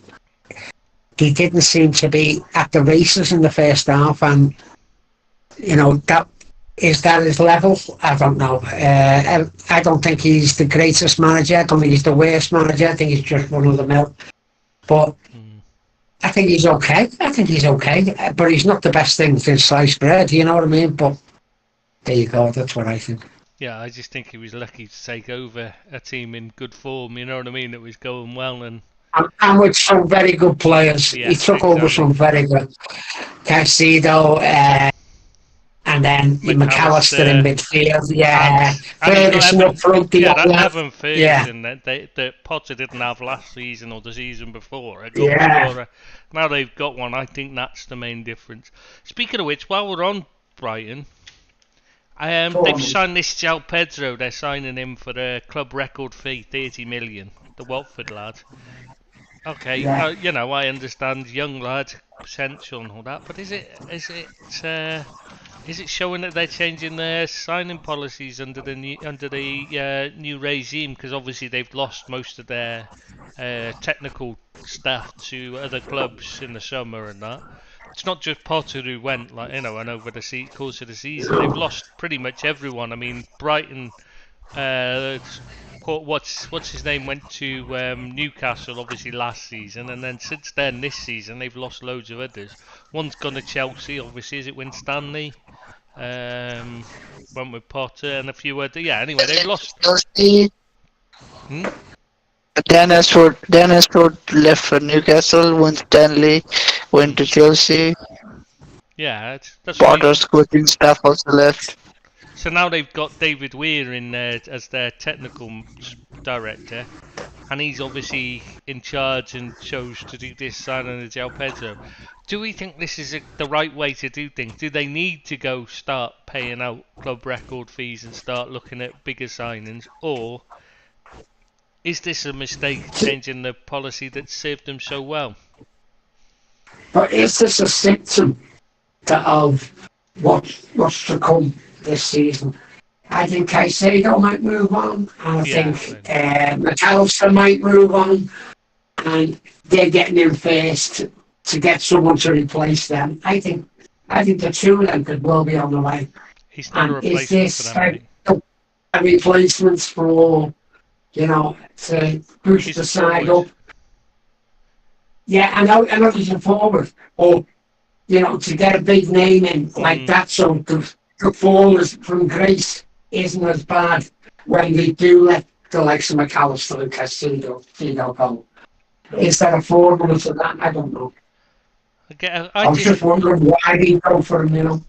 they didn't seem to be at the races in the first half. And that his level. I don't know. I don't think he's the greatest manager. I don't think he's the worst manager. I think he's just one of the mill. But I think he's okay. But he's not the best thing since sliced bread, you know what I mean? But there you go, that's what I think. Yeah, I just think he was lucky to take over a team in good form, you know what I mean? It was going well and with some very good players. He took over some very good. Caicedo, and then McAllister in midfield, Ferguson up front. Evan Ferguson that Potter didn't have last season or the season before. Now they've got one. I think that's the main difference. Speaking of which, while we're on Brighton, they've signed this João Pedro. They're signing him for a club record fee, 30 million. The Watford lad. Okay, I understand young lad potential and all that, but is it showing that they're changing their signing policies under the new regime? Because obviously they've lost most of their technical staff to other clubs in the summer and that. It's not just Potter who went, and over the course of the season they've lost pretty much everyone. I mean, Brighton what's his name went to Newcastle obviously last season, and then since then this season they've lost loads of others. One's gone to Chelsea, obviously. Is it Winstanley? Went with Potter and a few other. Yeah. Anyway, they've lost. Chelsea. Dan Ashford left for Newcastle. Winstanley went to Chelsea. Yeah, that's Potter's coaching staff also left. So now they've got David Weir in there as their technical director, and he's obviously in charge and chose to do this signing of João Pedro. Do we think this is the right way to do things? Do they need to start paying out club record fees and start looking at bigger signings, or is this a mistake changing the policy that served them so well? But is this a symptom of what's to come this season? I think Caicedo might move on, and I think McAllister might move on, and they're getting in first to get someone to replace them. I think the two of them could well be on the way. He's not a replacement for them. A replacement for, to push the side up. Yeah, I know he's a forward, or to get a big name in like that, so the fall from grace isn't as bad when they do let the likes of McAllister and Caicedo go. Is there a formula for that? I don't know. I was just wondering why they go for him,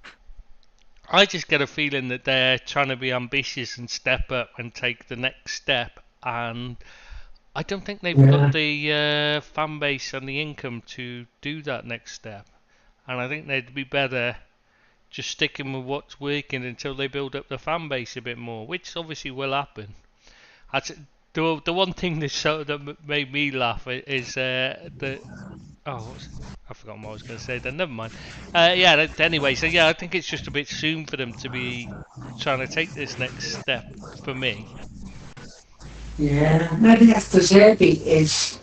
I just get a feeling that they're trying to be ambitious and step up and take the next step, and I don't think they've got the fan base and the income to do that next step. And I think they'd be better just sticking with what's working until they build up the fan base a bit more, which obviously will happen. The one thing that made me laugh is I've forgotten what I was going to say then, never mind. Anyway, so I think it's just a bit soon for them to be trying to take this next step for me. Yeah, maybe that's De Zerbi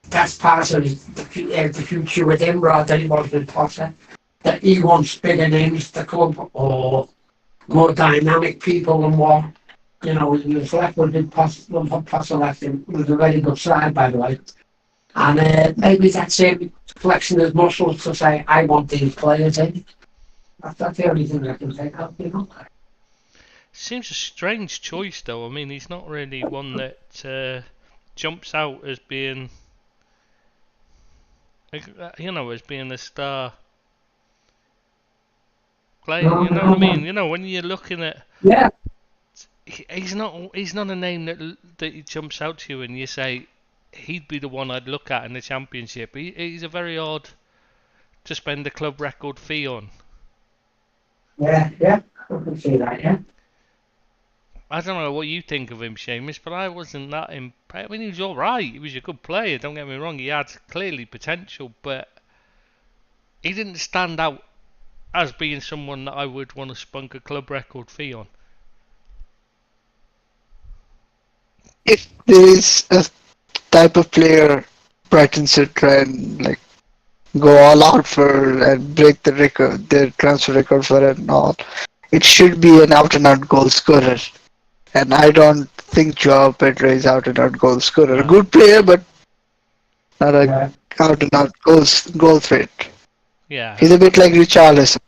that's part of the future with him rather than what with Potter. That he wants bigger names to the club or more dynamic people and more, he was left with Potter left him. It was a very good side, by the way. And maybe that's him flexing his muscles to say, I want these players in. That's the only thing I can think of, Seems a strange choice, though. I mean, he's not really one that jumps out as being, as being a star player. You know what I mean? When you're looking at, he's not a name that jumps out to you and you say he'd be the one I'd look at in the Championship. He's a very odd to spend a club record fee on. Yeah, I can see that. Yeah. I don't know what you think of him, Seamus, but I wasn't that impressed. I mean, he was all right. He was a good player. Don't get me wrong. He had clearly potential, but he didn't stand out as being someone that I would want to spunk a club record fee on. If there is a type of player Brighton should try and go all out for and break the record, their transfer record for and all, it should be an out and out goal scorer. And I don't think João Pedro is out and out goal scorer. A good player, but not a out and out goal threat. Yeah. He's a bit like Richarlison.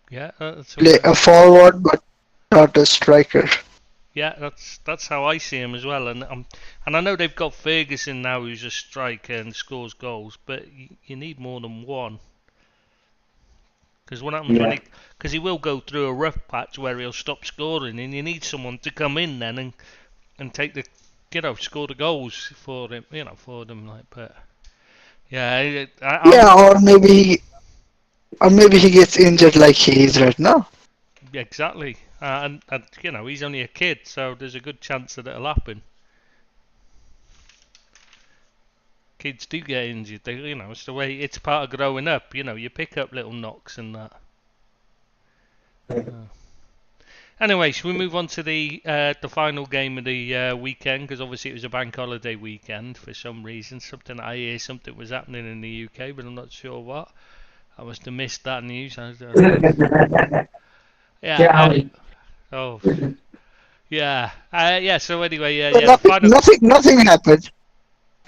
Yeah, that's a forward, but not a striker. Yeah, that's how I see him as well. And I know they've got Ferguson now, who's a striker and scores goals, but you need more than one. Because what happens because he will go through a rough patch where he'll stop scoring, and you need someone to come in then and take the score the goals for him, for them. But or maybe he gets injured like he is right now. Exactly, and he's only a kid, so there's a good chance that it'll happen. Kids do get injured. It's the way. It's part of growing up. You pick up little knocks and that. Anyway, should we move on to the final game of the weekend? Because obviously it was a bank holiday weekend for some reason. Something was happening in the UK, but I'm not sure what. I must have missed that news. Oh, yeah. Yeah. So anyway, But the final. nothing happened.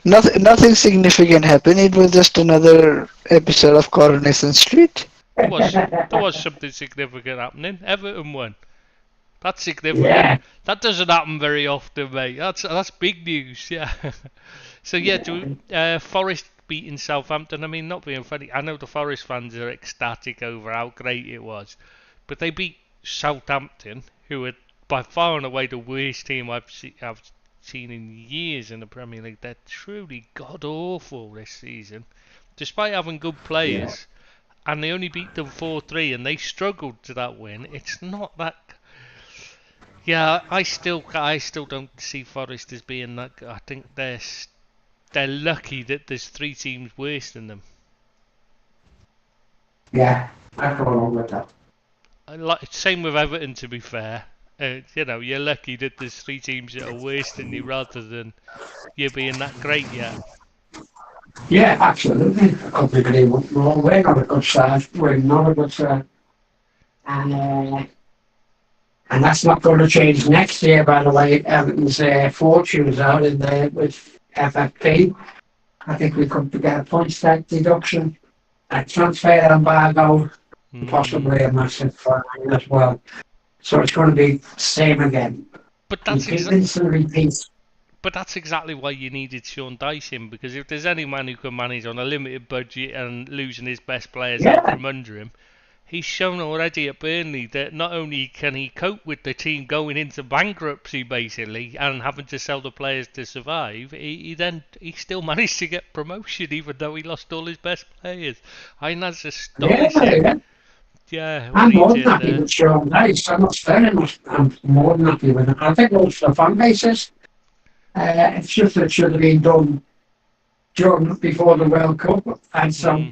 Nothing significant happened. It was just another episode of Coronation Street. There was something significant happening. Everton won. That's significant. Yeah. That doesn't happen very often, mate. That's big news. Yeah. So yeah, Forest beating Southampton. I mean, not being funny, I know the Forest fans are ecstatic over how great it was, but they beat Southampton, who are by far and away the worst team I've seen in years in the Premier League. They're truly god awful this season, despite having good players. And they only beat them 4-3, and they struggled to that win. It's not that. Yeah, I still don't see Forest as being that good. I think they're lucky that there's 3 teams worse than them. Yeah, I go along with that. Same with Everton, to be fair. You're lucky that there's 3 teams that are worse than you rather than you being that great yet. Yeah, absolutely. I couldn't agree more. We're not a good side. We're not a good side. And that's not going to change next year, by the way. Everton's fortunes out in there with FFP. I think we could get a point stack deduction, a transfer embargo, possibly a massive fine as well. So it's going to be the same again. But that's exactly why you needed Sean Dyche in, because if there's any man who can manage on a limited budget and losing his best players out from under him, he's shown already at Burnley that not only can he cope with the team going into bankruptcy basically and having to sell the players to survive, he still managed to get promotion even though he lost all his best players. I think that's astonishing. Yeah, I'm more than happy with Sean Dyche. I'm more than happy with it. I think also the fan bases. It's just that it should have been done before the World Cup, and so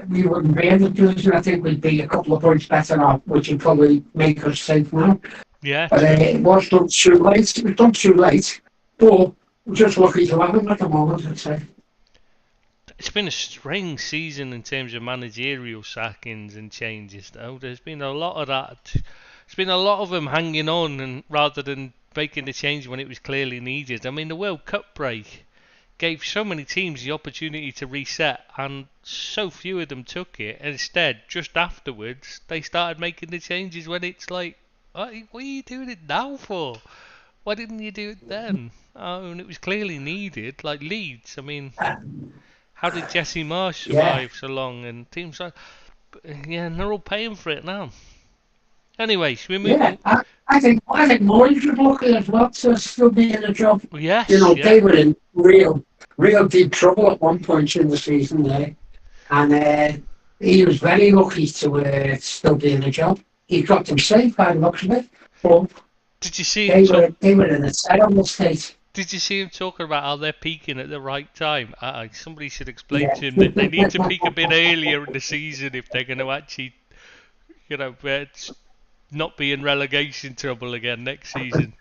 we wouldn't be in the position. I think we'd be a couple of points better off, which would probably make us safe now. Yeah. But it was done too late. It was done too late, but we're just lucky to have him at the moment, I'd say. It's been a strange season in terms of managerial sackings and changes, though. There's been a lot of that. There's been a lot of them hanging on, and rather than making the change when it was clearly needed. I mean, the World Cup break gave so many teams the opportunity to reset, and so few of them took it. Instead, just afterwards, they started making the changes when it's like, what are you doing it now for? Why didn't you do it then? And it was clearly needed, like Leeds. I mean, how did Jesse Marsh survive so long? And teams like, and they're all paying for it now. Anyway, should we move on? I think Moyes was lucky as well to still be in a job. Yes, they were in real deep trouble at one point in the season there, and he was very lucky to still be in a job. He got them safe by the looks of it. But did you see they were in a terrible state. Did you see him talking about how they're peaking at the right time? Somebody should explain to him that they need to peak a bit earlier in the season if they're going to actually, not be in relegation trouble again next season.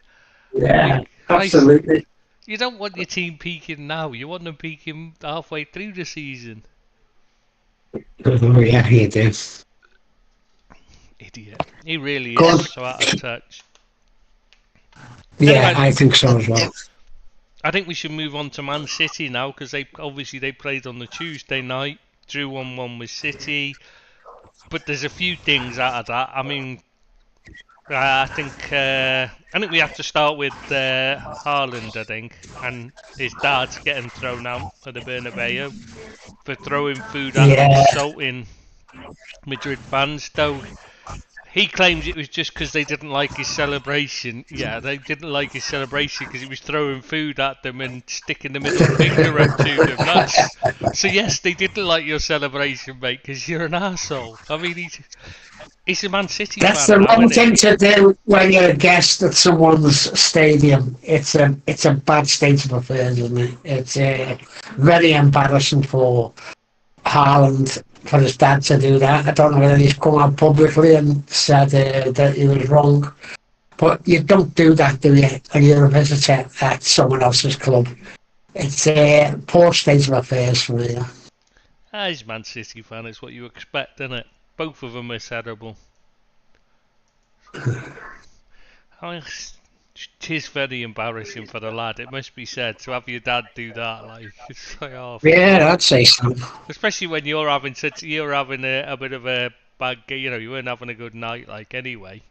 Yeah, absolutely. You don't want your team peaking now. You want them peaking halfway through the season. Oh, yeah, he do. Idiot. He really is so out of touch. Yeah, anyway, I think so as well. I think we should move on to Man City now, because they played on the Tuesday night, drew 1-1 with City. But there's a few things out of that. I mean, I think we have to start with Haaland, I think, and his dad's getting thrown out of the Bernabeu for throwing food at and insulting Madrid fans. Though he claims it was just because they didn't like his celebration. Yeah, they didn't like his celebration because he was throwing food at them and sticking the middle finger up to them. So yes, they didn't like your celebration, mate, because you're an arsehole. I mean, he's a Man City fan. That's the wrong thing to do when you're a guest at someone's stadium. It's a bad state of affairs, isn't it? It's very embarrassing for Haaland, for his dad to do that. I don't know whether he's come out publicly and said that he was wrong. But you don't do that, do you, when you're a visitor at someone else's club? It's a poor state of affairs for me. He's a Man City fan, it's what you expect, isn't it? Both of them are terrible. It is very embarrassing for the lad. It must be said to have your dad do that. Like, it's like, oh, Yeah, I'd say so. especially when you're having a bit of a bad, you weren't having a good night, like anyway.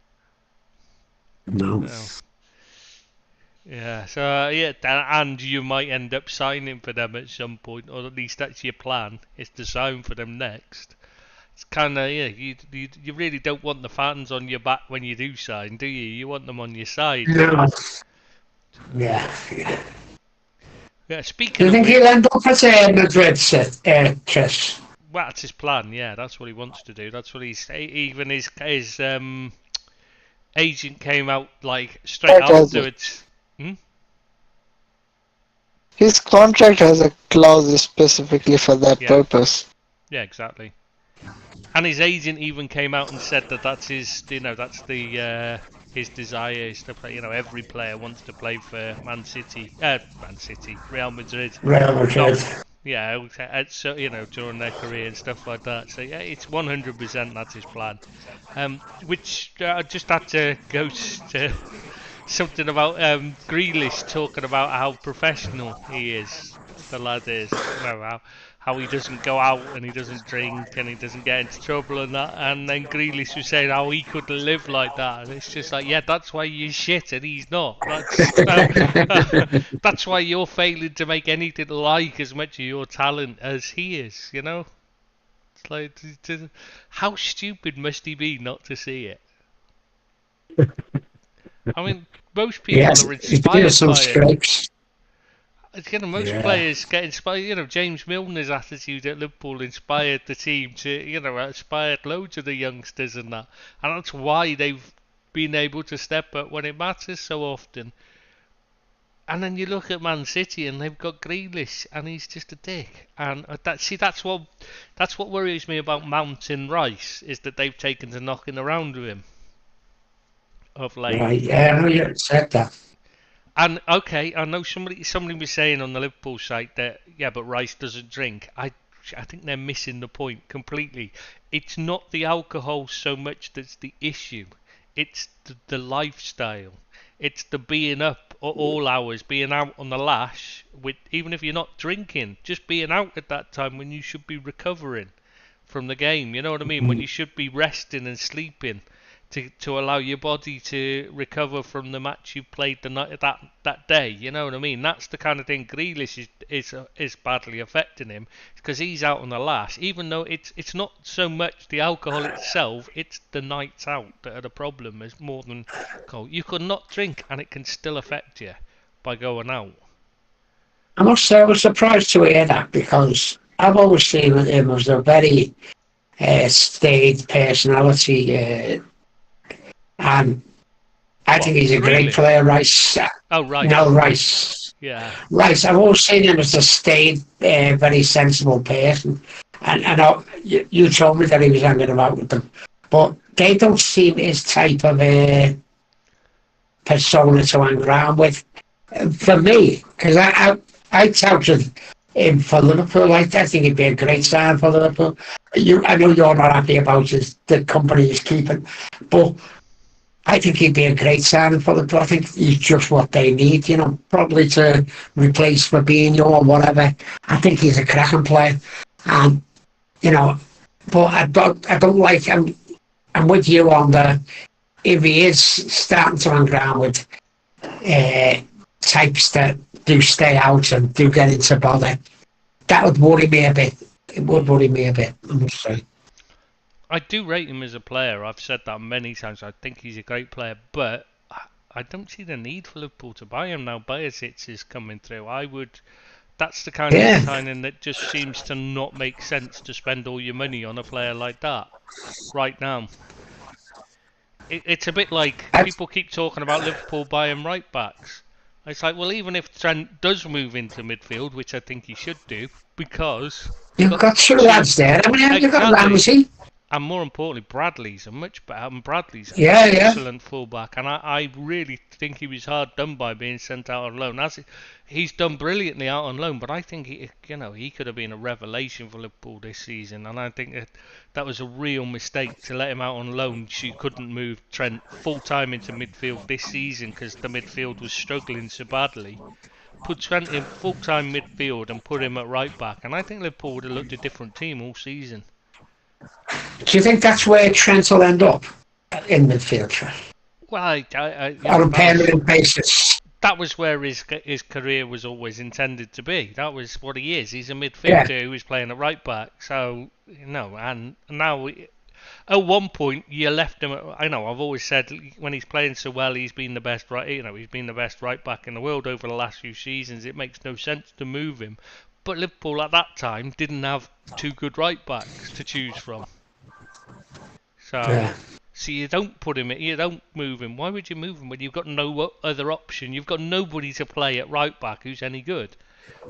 No. Yeah. So and you might end up signing for them at some point, or at least that's your plan, is to sign for them next. It's kind of you really don't want the fans on your back when you do sign, do you? You want them on your side. No. Yeah. Yeah. Do Speaking you of think which, he'll end up at Madrid, Chris? well, that's his plan. Yeah, that's what he wants to do. That's what even his agent came out like straight That has it. afterwards. His contract has a clause specifically for that Yeah. purpose. Yeah, exactly. And his agent even came out and said that that's his, that's his desire is to play. Every player wants to play for Real Madrid. Real Madrid. During their career and stuff like that. So yeah, it's 100% that's his plan. Which I just had to go to something about Grealish talking about how professional he is. The lad is, how he doesn't go out and he doesn't drink and he doesn't get into trouble and that. And then Grealish was saying how he could live like that. And it's just like, yeah, that's why you're shit and he's not. That's why you're failing to make anything like as much of your talent as he is, It's like, how stupid must he be not to see it? I mean, most people Yes, are he's doing inspired some by it. scrapes. Most players get inspired. James Milner's attitude at Liverpool inspired the team to, inspired loads of the youngsters and that. And that's why they've been able to step up when it matters so often. And then you look at Man City and they've got Grealish and he's just a dick. And that's what worries me about Mount and Rice, is that they've taken to knocking around with him of late. Right, yeah, I know you said that. And okay, I know somebody was saying on the Liverpool site that but Rice doesn't drink. I think they're missing the point completely. It's not the alcohol so much that's the issue. It's the lifestyle. It's the being up at all hours, being out on the lash with, even if you're not drinking, just being out at that time when you should be recovering from the game. You know what I mean? When you should be resting and sleeping. To allow your body to recover from the match you played the night that day, you know what I mean? That's the kind of thing Grealish is badly affecting him, because he's out on the lash. Even though it's not so much the alcohol itself, it's the nights out that are the problem. Is more than alcohol. You could not drink and it can still affect you by going out. I must say I was surprised to hear that, because I've always seen him as a very staid personality. And I think he's a great player, Rice. Oh, Rice. No, Rice. Yeah. Rice, I've always seen him as a staid, very sensible person. And you told me that he was hanging about with them. But they don't seem his type of persona to hang around with. For me, because I touted him for Liverpool. I think he'd be a great sign for Liverpool. I know you're not happy about the company he's keeping, but I think he'd be a great signing for them. I think he's just what they need, probably to replace Fabinho or whatever. I think he's a cracking player, and but I don't like him. I'm with you on if he is starting to hang around with types that do stay out and do get into bother. That would worry me a bit. It would worry me a bit, I must say. I do rate him as a player. I've said that many times. I think he's a great player, but I don't see the need for Liverpool to buy him now. Bayasic is coming through. That's the kind of signing that just seems to not make sense, to spend all your money on a player like that right now. It's a bit like people keep talking about Liverpool buying right backs. It's like, well, even if Trent does move into midfield, which I think he should do, because you've got two lads there. I mean, you've got Ramsey. And more importantly, Bradley's a much better. And Bradley's an Yeah, yeah. excellent fullback, and I really think he was hard done by being sent out on loan. He's done brilliantly out on loan, but I think he could have been a revelation for Liverpool this season, and I think that was a real mistake to let him out on loan. You couldn't move Trent full time into midfield this season because the midfield was struggling so badly. Put Trent in full time midfield and put him at right back, and I think Liverpool would have looked a different team all season. Do you think that's where Trent will end up in midfield? Well, on a permanent basis. That was where his career was always intended to be. That was what he is. He's a midfielder who's playing at right back. So and now at one point you left him. I know I've always said when he's playing so well, he's been the best he's been the best right back in the world over the last few seasons. It makes no sense to move him. But Liverpool at that time didn't have two good right backs to choose from. So you don't put him in, you don't move him. Why would you move him when you've got no other option? You've got nobody to play at right back who's any good.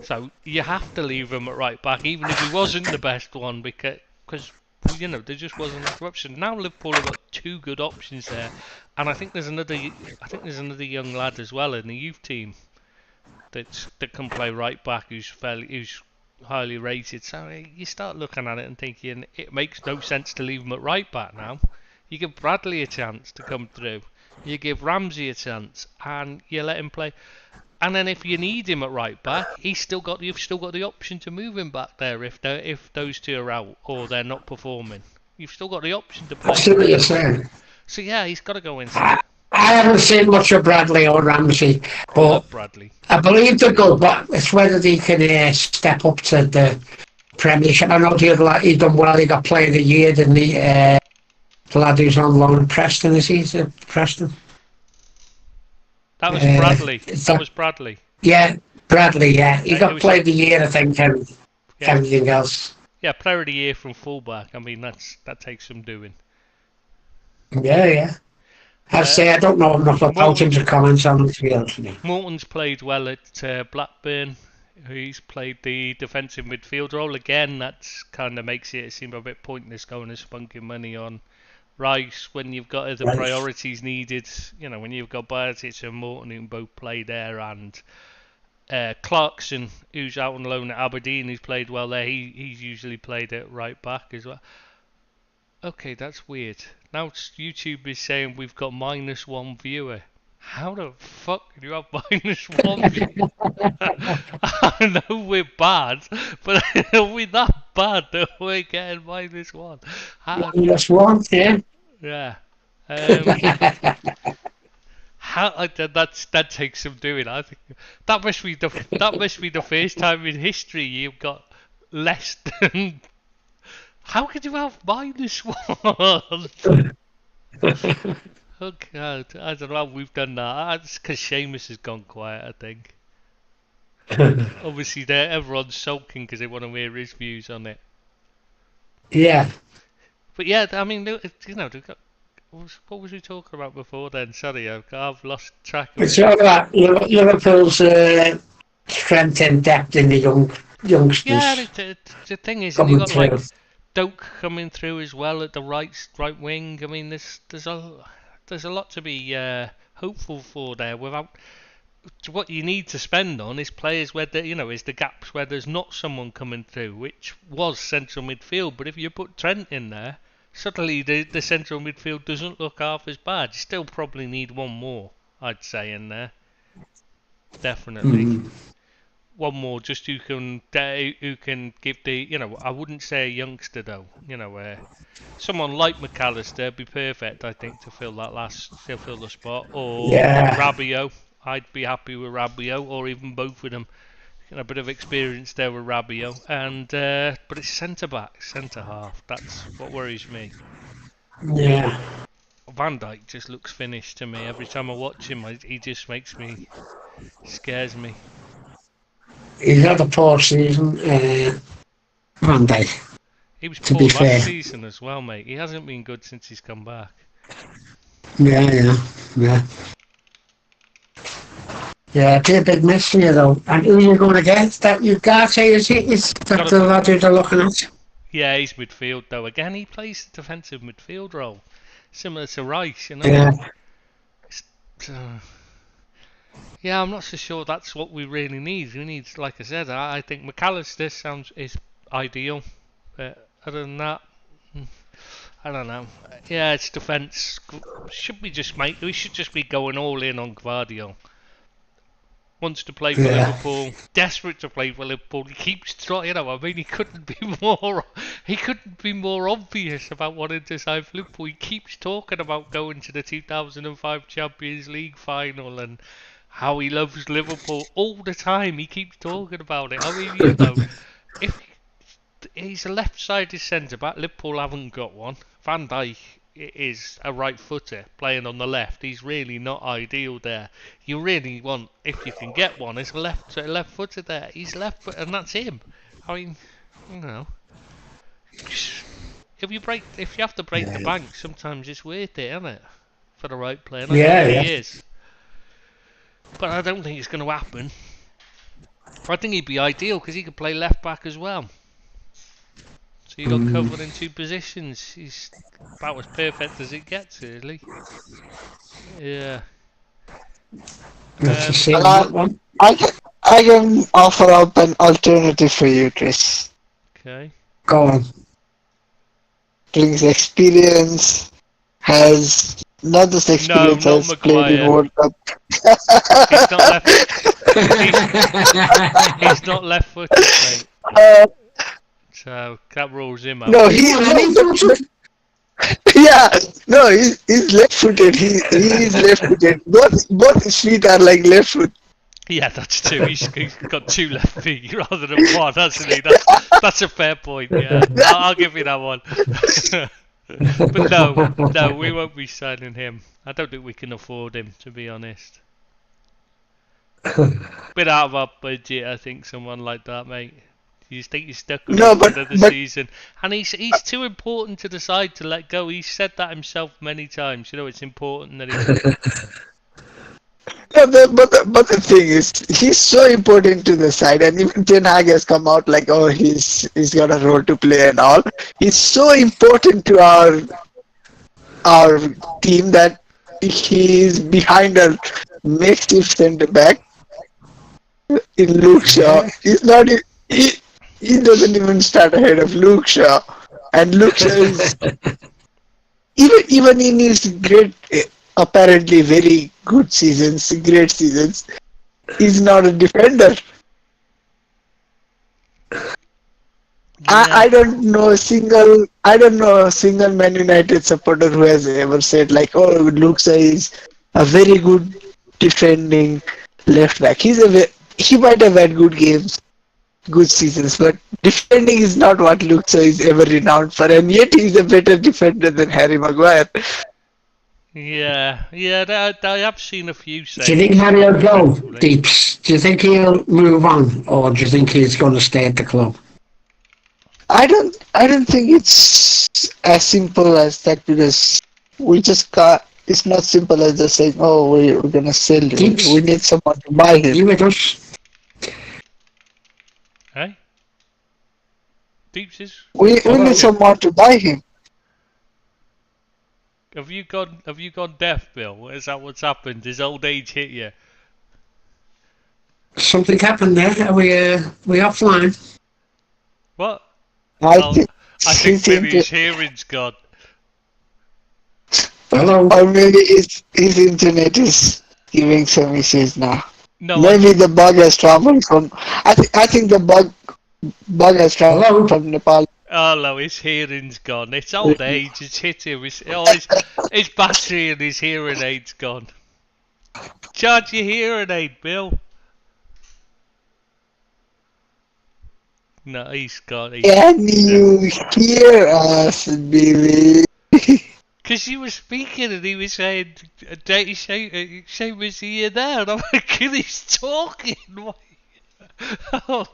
So you have to leave him at right back, even if he wasn't the best one, because there just wasn't an option. Now Liverpool have got two good options there, and I think there's another young lad as well in the youth team that can play right back who's highly rated. So you start looking at it and thinking it makes no sense to leave him at right back now. You give Bradley a chance to come through. You give Ramsey a chance, and you let him play. And then if you need him at right back, you've still got the option to move him back there if those two are out or they're not performing. You've still got the option to play. I see what you're saying. So yeah, he's got to go inside. I haven't seen much of Bradley or Ramsey, but Bradley. I believe they're good, but it's whether they can step up to the Premiership. I know the other lad, he done well, he got Player of the Year, didn't he? The lad who's on loan, Preston, is he? Preston? That was Bradley. That was Bradley. Yeah, Bradley, yeah. He got Player of the Year, I think, and everything else. Yeah, Player of the Year from fullback. I mean, that takes some doing. Yeah. I don't know enough about him to comment on the field. Morton's played well at Blackburn. He's played the defensive midfield role again. That kind of makes it seem a bit pointless going and spunking money on Rice when you've got other priorities needed. When you've got Bartic and Morton who both play there, and Clarkson, who's out on loan at Aberdeen, who's played well there. He's usually played at right back as well. Okay, that's weird. Now YouTube is saying we've got -1 viewer. How the fuck can you have -1 viewer? I know we're bad, but are we that bad that we're getting -1? -1, yeah. Yeah. That takes some doing. I think that must be the first time in history you've got less than. How could you have -1? Oh God, I don't know how we've done that. That's because Seamus has gone quiet, I think. Obviously, everyone's sulking because they want to hear his views on it. Yeah. But yeah, I mean, what was we talking about before then? Sorry, I've lost track of it. It's all about Liverpool's strength and depth in the youngsters. Yeah, the thing is, you've got like Doak coming through as well at the right wing. I mean, there's a lot to be hopeful for there. Without what you need to spend on is players where is the gaps where there's not someone coming through, which was central midfield. But if you put Trent in there, suddenly the central midfield doesn't look half as bad. You still probably need one more, I'd say, in there. Definitely. One more, just who can give the, I wouldn't say a youngster though, someone like McAllister would be perfect, I think, to fill the spot, or Rabiot. I'd be happy with Rabiot, or even both of them. A bit of experience there with Rabiot, and but it's centre half. That's what worries me. Yeah. Van Dijk just looks finished to me every time I watch him. He just scares me. He's had a poor season, Van Dijk. He was poor last season as well, mate. He hasn't been good since he's come back. Yeah. Yeah, it's a big miss for you though. And who are you going to get? That Ugarte, is that the lad who they're looking at? Yeah, he's midfield though. Again, he plays the defensive midfield role, similar to Rice, you know. Yeah. So, yeah, I'm not so sure that's what we really need. We need, like I said, I think McAllister is ideal. But other than that, I don't know. Yeah, it's defence. We should just be going all in on Gvardiol. Wants to play for Liverpool, desperate to play for Liverpool. He keeps trying, you know. I mean, he couldn't be more obvious about wanting to sign for Liverpool. He keeps talking about going to the 2005 Champions League final and how he loves Liverpool all the time. He keeps talking about it. I mean, you know, if he's a left-sided centre back, Liverpool haven't got one. Van Dijk is a right footer playing on the left. He's really not ideal there. You really want, if you can get one, is a left footer there. He's left foot, and that's him. I mean, you know, if you have to break the bank, sometimes it's worth it, isn't it? For the right player. And I think he is. But I don't think it's going to happen. I think he'd be ideal because he could play left back as well. So you got covered in two positions. He's about as perfect as it gets, really. Yeah. I can offer up an alternative for you, Chris. Okay. Go on. Brings experience, has not just experience, No, has played in World Cup. He's not left. He's not left-footed, mate. So that rules him out. No, he's left-footed. He's left-footed. Both his feet are like left foot. Yeah, that's true. He's got two left feet rather than one, hasn't he? That's a fair point. Yeah, I'll give you that one. But no, we won't be signing him. I don't think we can afford him, to be honest. Bit out of our budget, I think. Someone like that, mate. You think you're stuck with him for another season, and he's too important to the side to let go. He's said that himself many times. You know, it's important that he. Yeah, but the thing is, he's so important to the side, and even Ten Hag has come out like, oh, he's got a role to play and all. He's so important to our team that he's behind a makeshift centre back in Luke Shaw. He's not. He doesn't even start ahead of Luke Shaw, and Luke Shaw is even in his great, apparently very good seasons, great seasons, he's not a defender. Yeah. I don't know a single Man United supporter who has ever said like, oh, Luke Shaw is a very good defending left back. He might have had good games, good seasons, but defending is not what Luke Shaw is ever renowned for, and yet he's a better defender than Harry Maguire. Yeah, I have seen a few say. Do you think Harry will go, Deeps? Do you think he'll move on, or do you think he's going to stay at the club? I don't think it's as simple as that, because we just can't. It's not simple as just saying, oh, we're going to sell him. We need someone to buy him. You with us? Hey? Deeps is... We need someone to buy him. Have you gone deaf, Bill? Is that what's happened? Has old age hit you? Something happened there. Are we offline? What? I think maybe his hearing's gone. Hello? Or maybe his internet is giving some issues now. No, maybe the bug has traveled from... I think the bug has traveled from Nepal. Oh no, his hearing's gone. It's old age, it's hit him. His battery and his hearing aid's gone. Charge your hearing aid, Bill. No, he's gone. Can you hear us, Billy? Because you were speaking and he was saying, Seamus here there, and I'm like, he's talking. Oh,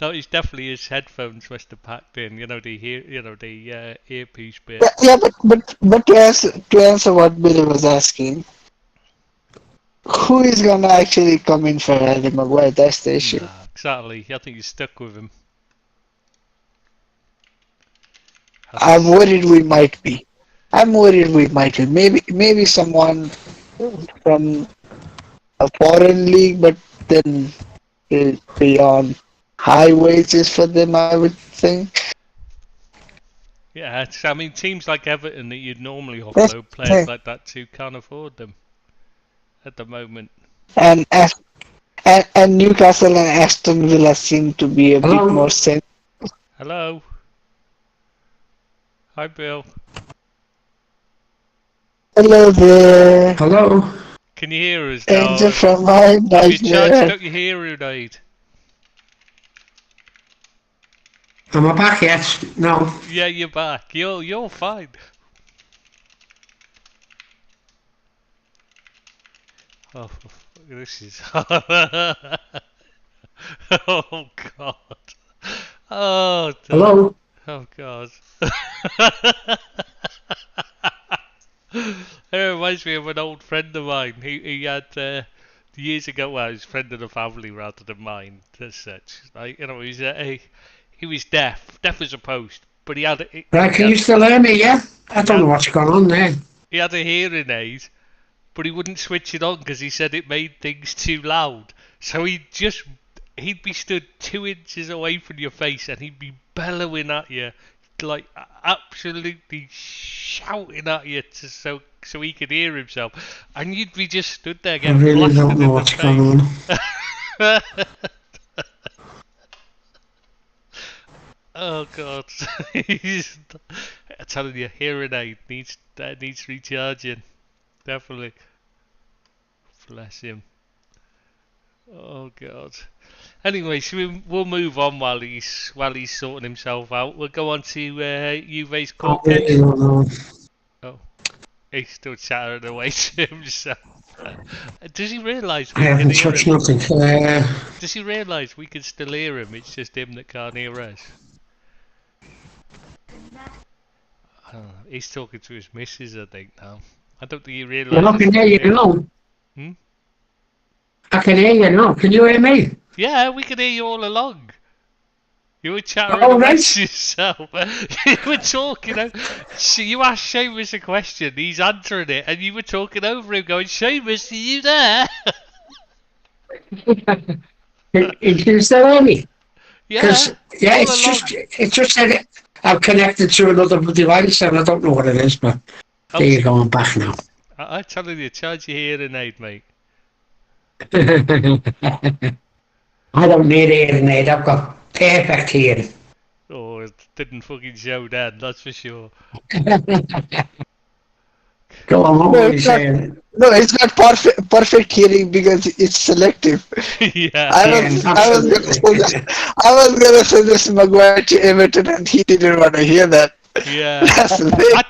no, it's definitely his headphones must have packed in. You know the earpiece bit. Yeah, but to answer what Billy was asking, who is gonna actually come in for Harry Maguire? That's the issue. Nah, exactly. I think he's stuck with him. I'm worried we might be. Maybe someone from a foreign league, but then it'll be on high wages for them, I would think. Yeah, I mean, teams like Everton that you'd normally offload players like that to can't afford them at the moment. And Newcastle and Aston Villa seem to be a bit more sensible. Hello. Hi, Bill. Hello there. Hello. Can you hear us? Angel from my Have you charged nightmare. up your hearing aid? Am I back yet? No. Yeah, you're back. You're fine. Oh, this is. Oh God. Oh. Hello. Oh God. It reminds me of an old friend of mine. He had years ago. Well, he was a friend of the family rather than mine, as such. Like, you know, he was deaf as a post, but he had. Right, can you still hear me? Yeah. I don't know what's going on there. He had a hearing aid, but he wouldn't switch it on because he said it made things too loud. So he'd be stood 2 inches away from your face and he'd be bellowing at you, like absolutely shouting at you so he could hear himself, and you'd be just stood there I getting really blasted don't know in what's the going face. on. Oh God! I'm telling you, hearing aid needs recharging. Definitely. Bless him. Oh God. Anyway, we'll move on while he's sorting himself out. We'll go on to Juve's I really don't know. Oh, he's still chattering away to himself. Does he realise I we can haven't hear touched him? nothing. Does he realise we can still hear him? It's just him that can't hear us. I don't know. He's talking to his missus, I think, now. I don't think he realises. You're not can hear you now. Hmm? I can hear you now. Can you hear me? Yeah, we can hear you all along. You were chattering Oh, away right. to yourself. You were talking. So you asked Seamus a question, he's answering it, and you were talking over him, going, "Seamus, are you there?" Can you still hear me? Yeah. Because yeah, all it's just that I'm connected to another device and I don't know what it is, but there you go, I'm back now. I'm telling you, charge your hearing aid, mate. I don't need hearing aid. I've got perfect hearing. Oh, it didn't fucking show then, that's for sure. Go on, what No, were you it's not, saying? no, it's not perfect hearing because it's selective. Yeah. I was gonna suggest Maguire to Everton and he didn't want to hear that. Yeah. That's the thing.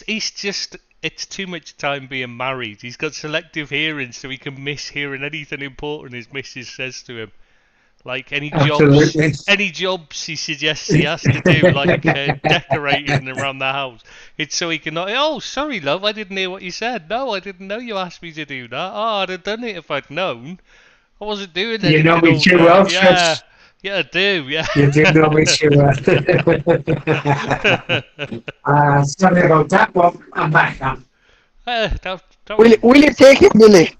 He's just, it's too much time being married. He's got selective hearing, so he can miss hearing anything important his missus says to him. Like any jobs he suggests he has to do, like decorating around the house. It's so he can not. Oh, sorry, love, I didn't hear what you said. No, I didn't know you asked me to do that. Oh, I'd have done it if I'd known. I wasn't doing anything. You know me too well, yeah. Yeah, I do. Yeah. You do know me too well. Sorry about that, but I'm back now. Will you take it, Billy?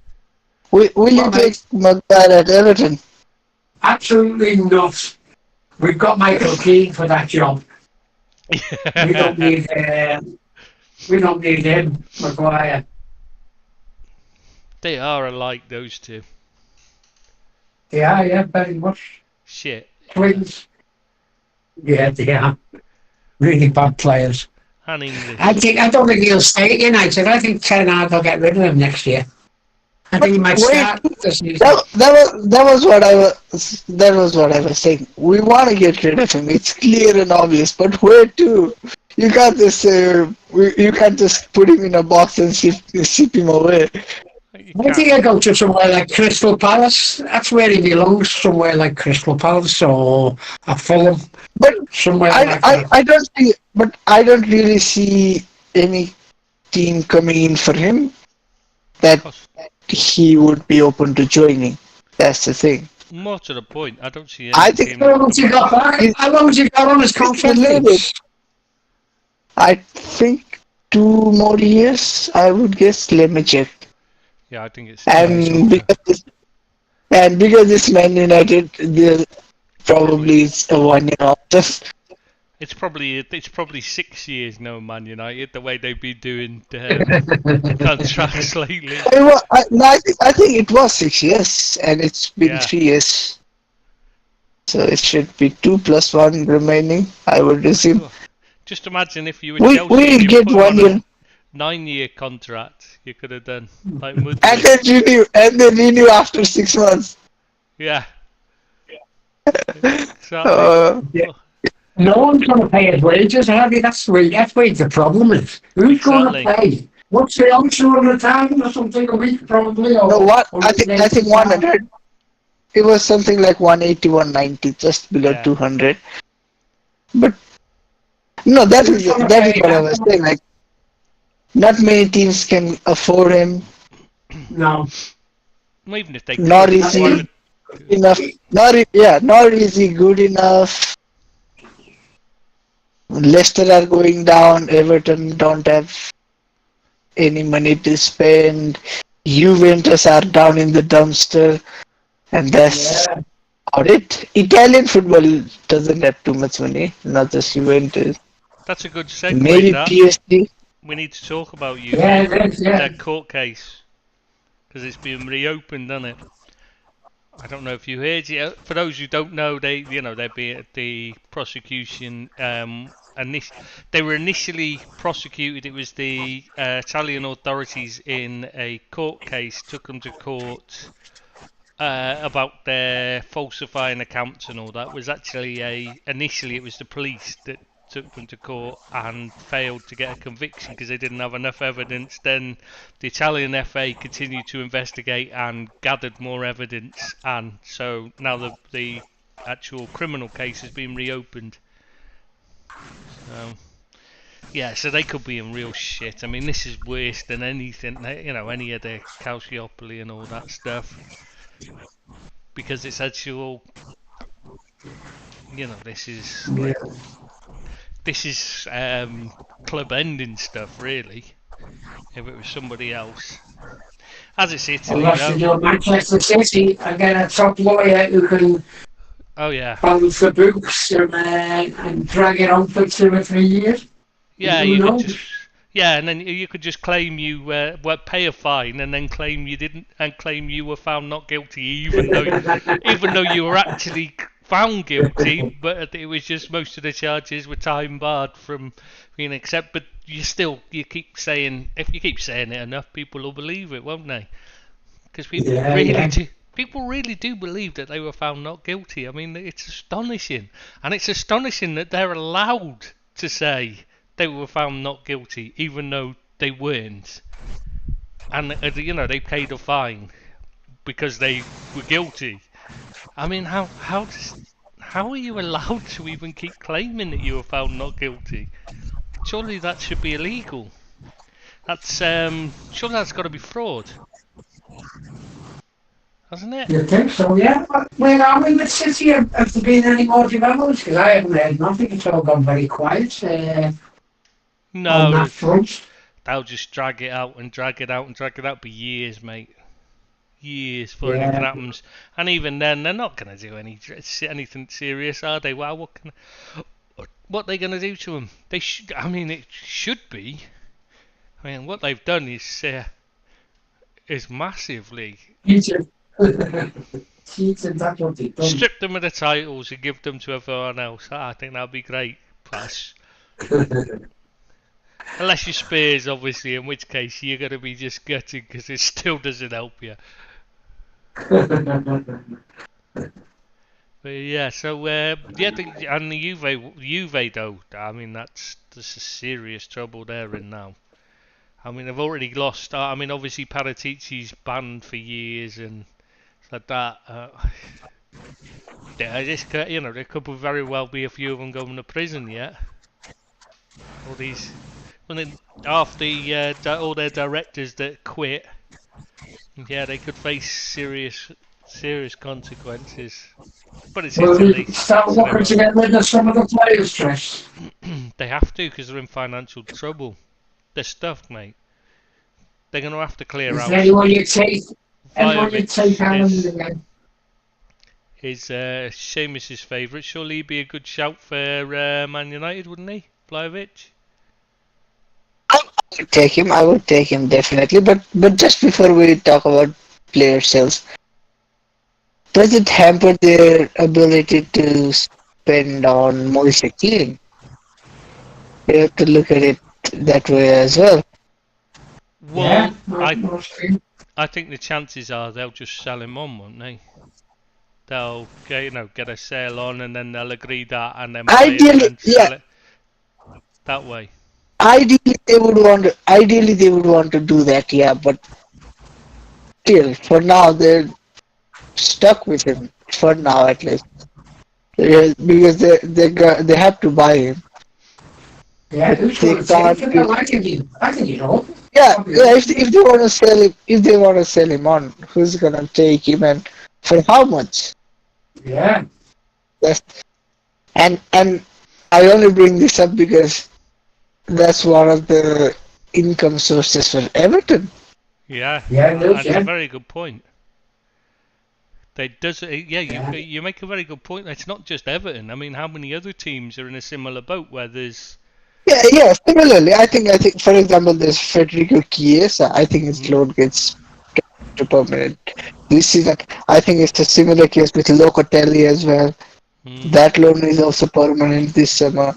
Will you take Maguire at Everton? Absolutely not. We've got Michael Keane for that job. We don't need him, Maguire. They are alike, those two. Yeah, very much. Shit. Twins. Yeah, they are. Really bad players. And English. I don't think he'll stay at United. I think Ten Hag will get rid of him next year. I think he might start this season. That was what I was saying. We want to get rid of him. It's clear and obvious, but where to? You can't just put him in a box and ship him away. I think he'll go to somewhere like Crystal Palace. That's where he belongs. Somewhere like Crystal Palace or a Fulham. But somewhere I don't really see any team coming in for him that he would be open to joining. That's the thing. More to the point, I don't see any I think team. How long has he got back? How long has he got on his contract? I think 2 more years, I would guess. Let me check. Yeah, I think it's And because it's Man United, there probably is a 1 year option. it's probably 6 years now, Man United, the way they've been doing contracts lately. I think it was 6 years, and it's been Yeah. 3 years. So it should be 2+1 remaining, I would assume. Just imagine if you were We Chelsea and you get put him 1 on year. a 9-year contract. You could have done like Mudryk. And then renew after 6 months. Yeah. Exactly. Yeah. No one's going to pay his wages, Harvey. That's where the problem is. Who's going to pay? What's the answer on the time or something a week, probably? Or, No, what? or I think 100. It was something like 180, 190, just below 200. But no, that is what I was saying. Like, not many teams can afford him. No. Even if they not easy enough. Not easy good enough. Leicester are going down. Everton don't have any money to spend. Juventus are down in the dumpster, and that's about it. Italian football doesn't have too much money, not just Juventus. That's a good segue. Maybe PSG. We need to talk about that court case because it's been reopened, isn't it? I don't know if you heard it. For those who don't know, the prosecution. They were initially prosecuted. It was the Italian authorities in a court case took them to court about their falsifying accounts and all that. It was actually initially it was the police that took them to court and failed to get a conviction because they didn't have enough evidence. Then the Italian FA continued to investigate and gathered more evidence, and so now the actual criminal case has been reopened. So they could be in real shit. I mean, this is worse than anything, any of the Calciopoli and all that stuff, because it's actual. This is club ending stuff, really. If it was somebody else, as it's Italy, Manchester City and get a top lawyer who can. Oh yeah. Balance the books and drag it on for 2 or 3 years. Yeah, and then you could just claim you pay a fine and then claim you didn't and claim you were found not guilty, even though you were actually found guilty, but it was just most of the charges were time barred from being accepted. But you keep saying, if you keep saying it enough, people will believe it, won't they? Because people really do believe that they were found not guilty. I mean, it's astonishing, and it's astonishing that they're allowed to say they were found not guilty, even though they weren't, and they paid a fine because they were guilty. I mean, how are you allowed to even keep claiming that you were found not guilty? Surely that should be illegal. Surely that's got to be fraud, hasn't it? You think so? Yeah. Well, I mean, the city have there been any more developments? Because I haven't heard nothing. It's all gone very quiet. No, on that front. They'll just drag it out and drag it out and drag it out for years, mate. Years before anything happens, and even then, they're not going to do anything serious, are they? Well, what are they going to do to them? They should. I mean, it should be. I mean, what they've done is massively. That's what they've done. Strip them of the titles and give them to everyone else. I think that'd be great. Plus. Unless you're Spurs, obviously, in which case you're going to be just gutted because it still doesn't help you. But yeah, so and the Juve though, I mean that's a serious trouble they're in now. I mean they've already lost. I mean obviously Paratici's banned for years and like that. There could very well be a few of them going to prison yet. All these. And then all their directors that quit, yeah, they could face serious consequences. But it's Italy. Start looking to get rid of some of the players, Trish. They have to because they're in financial trouble. They're stuffed, mate. They're going to have to clear out. Anyone you take out of Vlahovic the game. is Seamus's favourite. Surely he'd be a good shout for Man United, wouldn't he, Vlahovic? I would take him definitely. But just before we talk about player sales, does it hamper their ability to spend on Moise Kean? You have to look at it that way as well. Well, Yeah, I think the chances are they'll just sell him on, won't they? They'll get a sale on, and then they'll agree that, and then play it and then sell it that way. Ideally, they would want to do that, yeah. But still, for now, they're stuck with him. For now, at least, because they have to buy him. Yeah, who's going to take him? I think you know. Yeah. If they want to sell him on, who's gonna take him and for how much? Yeah. And I only bring this up because that's one of the income sources for Everton. Yeah, that's a very good point. You make a very good point. It's not just Everton. I mean, how many other teams are in a similar boat where there's... Yeah. Similarly, I think for example, there's Federico Chiesa. I think his loan gets to permanent this season. I think it's a similar case with Locatelli as well. That loan is also permanent this summer.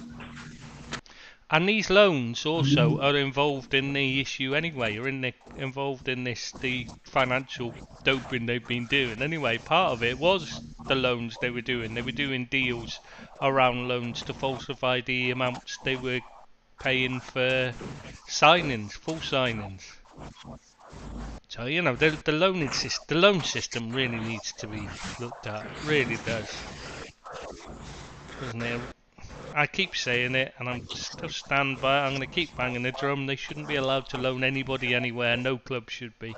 And these loans also are involved in the issue anyway, or involved in the financial doping they've been doing. Anyway, part of it was the loans they were doing. They were doing deals around loans to falsify the amounts they were paying for signings, full signings. So the loan system really needs to be looked at. It really does, doesn't it? I keep saying it, and I'm still stand by it. I'm going to keep banging the drum. They shouldn't be allowed to loan anybody anywhere. No club should be.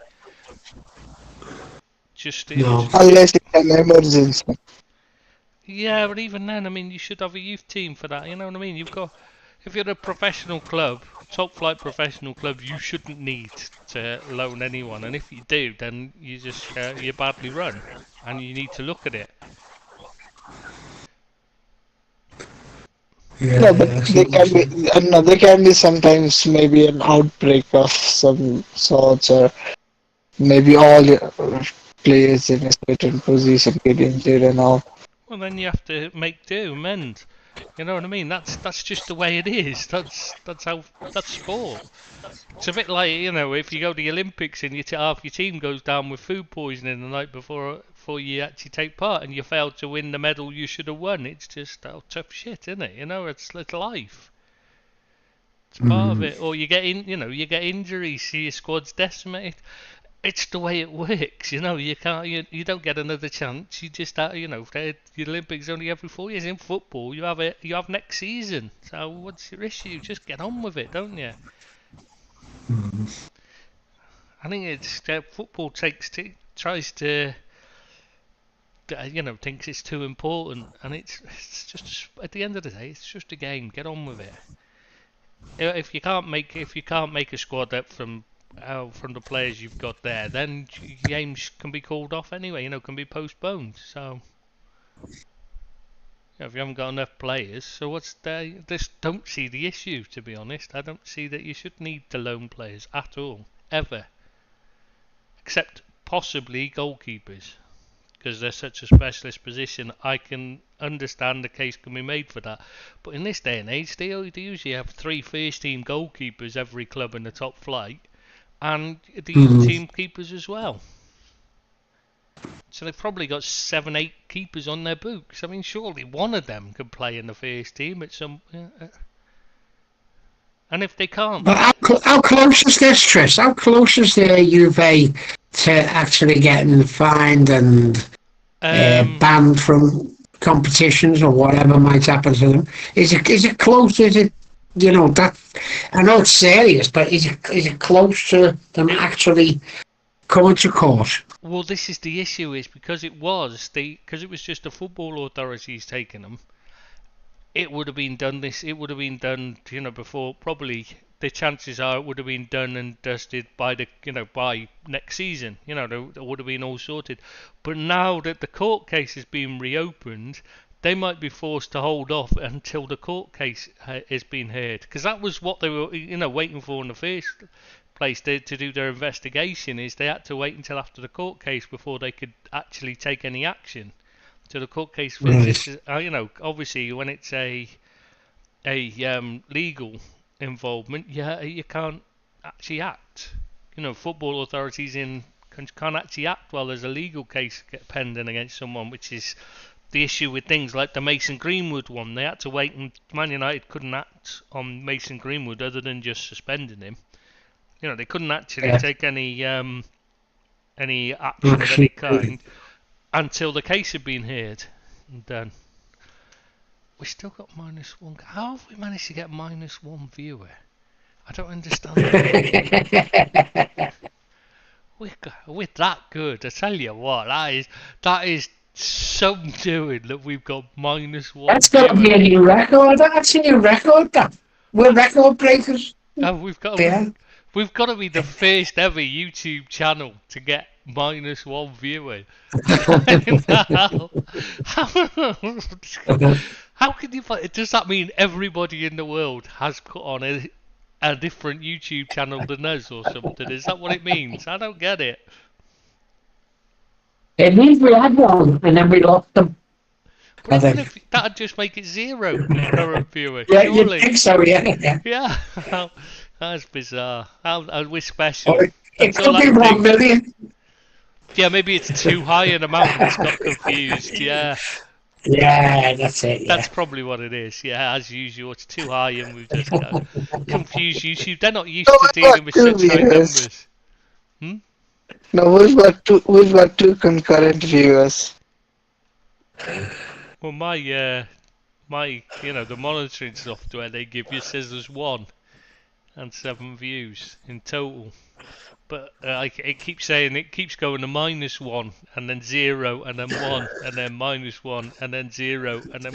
Unless it's an emergency. Yeah, but even then, I mean, you should have a youth team for that. You know what I mean? If you're a professional club, top flight professional club, you shouldn't need to loan anyone. And if you do, then you're badly run, and you need to look at it. Yeah, no, but there can be sometimes maybe an outbreak of some sorts, or maybe all players in a certain position get injured and all. Well, then you have to make do, mend. You know what I mean? That's just the way it is. That's sport. It's a bit like, if you go to the Olympics and half your team goes down with food poisoning the night before you actually take part, and you fail to win the medal you should have won. It's just tough shit, isn't it? It's life. It's part of it. Or you get injuries, see your squad's decimated. It's the way it works, you can't, you don't get another chance. You just, the Olympics only every 4 years. In football, you have next season. So what's your issue? Just get on with it, don't you? I think it's football tries to, thinks it's too important, and it's just, at the end of the day, it's just a game. Get on with it. If you can't make a squad up from the players you've got there, then games can be called off anyway. Can be postponed. So if you haven't got enough players, so what's there? Just don't see the issue. To be honest, I don't see that you should need to loan players at all, ever, except possibly goalkeepers, because they're such a specialist position. I can understand the case can be made for that, but in this day and age, they usually have 3 first-team goalkeepers every club in the top flight, and the youth team keepers as well. So they've probably got 7-8 keepers on their books. I mean, surely one of them could play in the first team at some. And if they can't, but how close is this, Tris? How close is the Juve to actually getting fined and banned from competitions or whatever might happen to them? Is it close? Is it that? I know it's serious, but is it close to them actually coming to court? Well, this is the issue, is because it was just the football authorities taking them. it would have been done before. Probably the chances are it would have been done and dusted by by next season. It would have been all sorted. But now that the court case has been reopened, they might be forced to hold off until the court case has been heard, because that was what they were waiting for in the first place to do their investigation. Is they had to wait until after the court case before they could actually take any action. So the court case finishes. Obviously when it's a legal involvement, you can't actually act. Football authorities can't actually act while there's a legal case pending against someone, which is the issue with things like the Mason Greenwood one. They had to wait, and Man United couldn't act on Mason Greenwood other than just suspending him. They couldn't actually take any action of any kind until the case had been heard. And then we still got -1. How have we managed to get -1 viewer? I don't understand that. We're that good. I tell you what, that is some doing that we've got -1. That's got to be a new record. That's a new record. We're record breakers. We've got to be the first ever YouTube channel to get -1 viewer. How can you? Does that mean everybody in the world has put on a different YouTube channel than us or something? Is that what it means? I don't get it. It means we had one and then we lost them. That'd just make it 0 current viewer. Yeah, you think so? Yeah. Yeah. That's bizarre. We're special. It could be 1 million. Yeah, maybe it's too high an amount and it's got confused. Yeah. Yeah, that's it. That's probably what it is. Yeah, as usual, it's too high and we've just got confused YouTube. They're not used to dealing with such high numbers. No, we've got two concurrent viewers. Well, my the monitoring software they give you says there's 1 and 7 views in total. But it keeps going to -1 and then 0 and then 1 and then -1 and then 0 and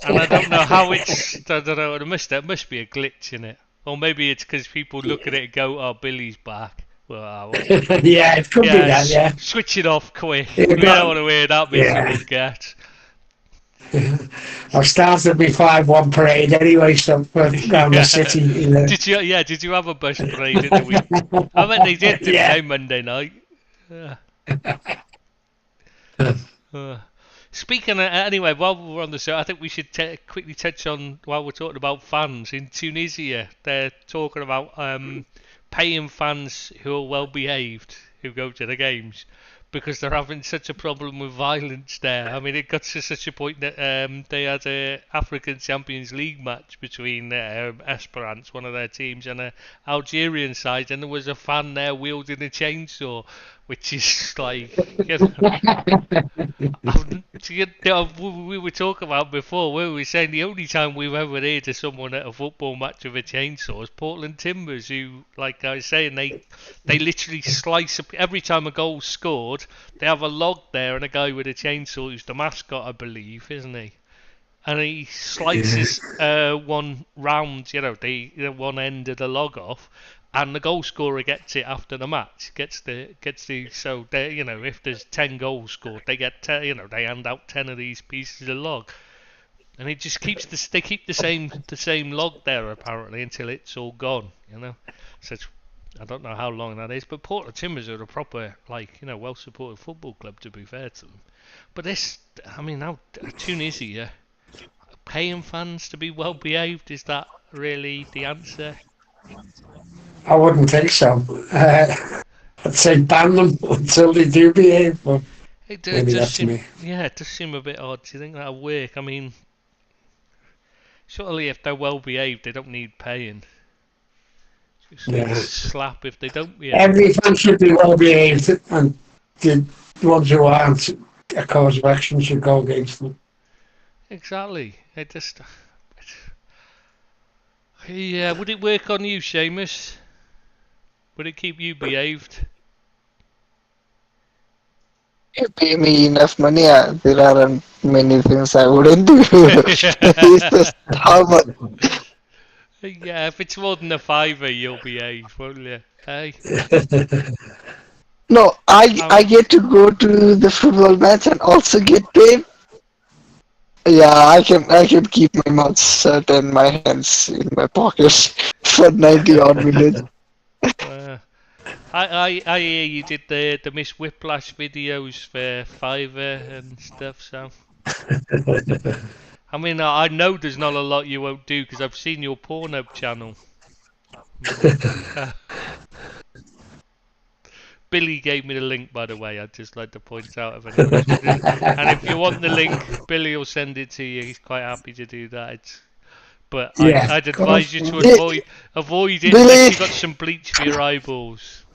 I don't know how it's. I don't know. There must be a glitch in it, or maybe it's because people look at it and go, "Oh, Billy's back." Well, yeah, it could be that. Yeah, switch it off quick. We don't want to hear that miserable get. I've started my 5-1 parade anyway, so around the city. Did you have a bus parade in the week? I bet they did today, Monday night. Speaking of, anyway, while we're on the show, I think we should quickly touch on, while we're talking about fans, in Tunisia, they're talking about paying fans who are well behaved, who go to the games, because they're having such a problem with violence there. I mean, it got to such a point that they had a African Champions League match between Esperance, one of their teams, and an Algerian side, and there was a fan there wielding a chainsaw, which is like, we were talking about before, we were saying the only time we've ever heard of someone at a football match with a chainsaw is Portland Timbers, who, like I was saying, they literally slice up every time a goal's scored. They have a log there and a guy with a chainsaw who's the mascot, I believe, isn't he? And he slices one round, the one end of the log off, and the goal scorer gets it after the match. So they, if there's 10 goals scored, they get 10, they hand out 10 of these pieces of log, and it just keeps they keep the same log there apparently until it's all gone. So I don't know how long that is, but Portland Timbers are a proper, well supported football club, to be fair to them. But now Tunisia paying fans to be well behaved, is that really the answer? I wouldn't think so. I'd say ban them until they do behave. But it maybe that's me. Yeah, it does seem a bit odd. Do you think that'll work? I mean, surely if they're well behaved, they don't need paying. Just slap if they don't behave. Every fan should be well behaved, and the ones who aren't, a cause of action should go against them. Exactly. Yeah, would it work on you, Seamus? Would it keep you behaved? You pay me enough money, there aren't many things I wouldn't do. It's just how much. Yeah, if it's more than a fiver, you'll behave, won't you? Hey. No, I get to go to the football match and also get paid. Yeah, I can keep my mouth shut and my hands in my pockets for 90 odd minutes. I hear you did the Miss Whiplash videos for Fiverr and stuff, so. I mean, I know there's not a lot you won't do because I've seen your Pornhub channel. Billy gave me the link, by the way. I'd just like to point out if anyone's wondering. And if you want the link, Billy will send it to you. He's quite happy to do that. But Yeah, I'd advise you to avoid it Billy. unless you've got some bleach for your eyeballs.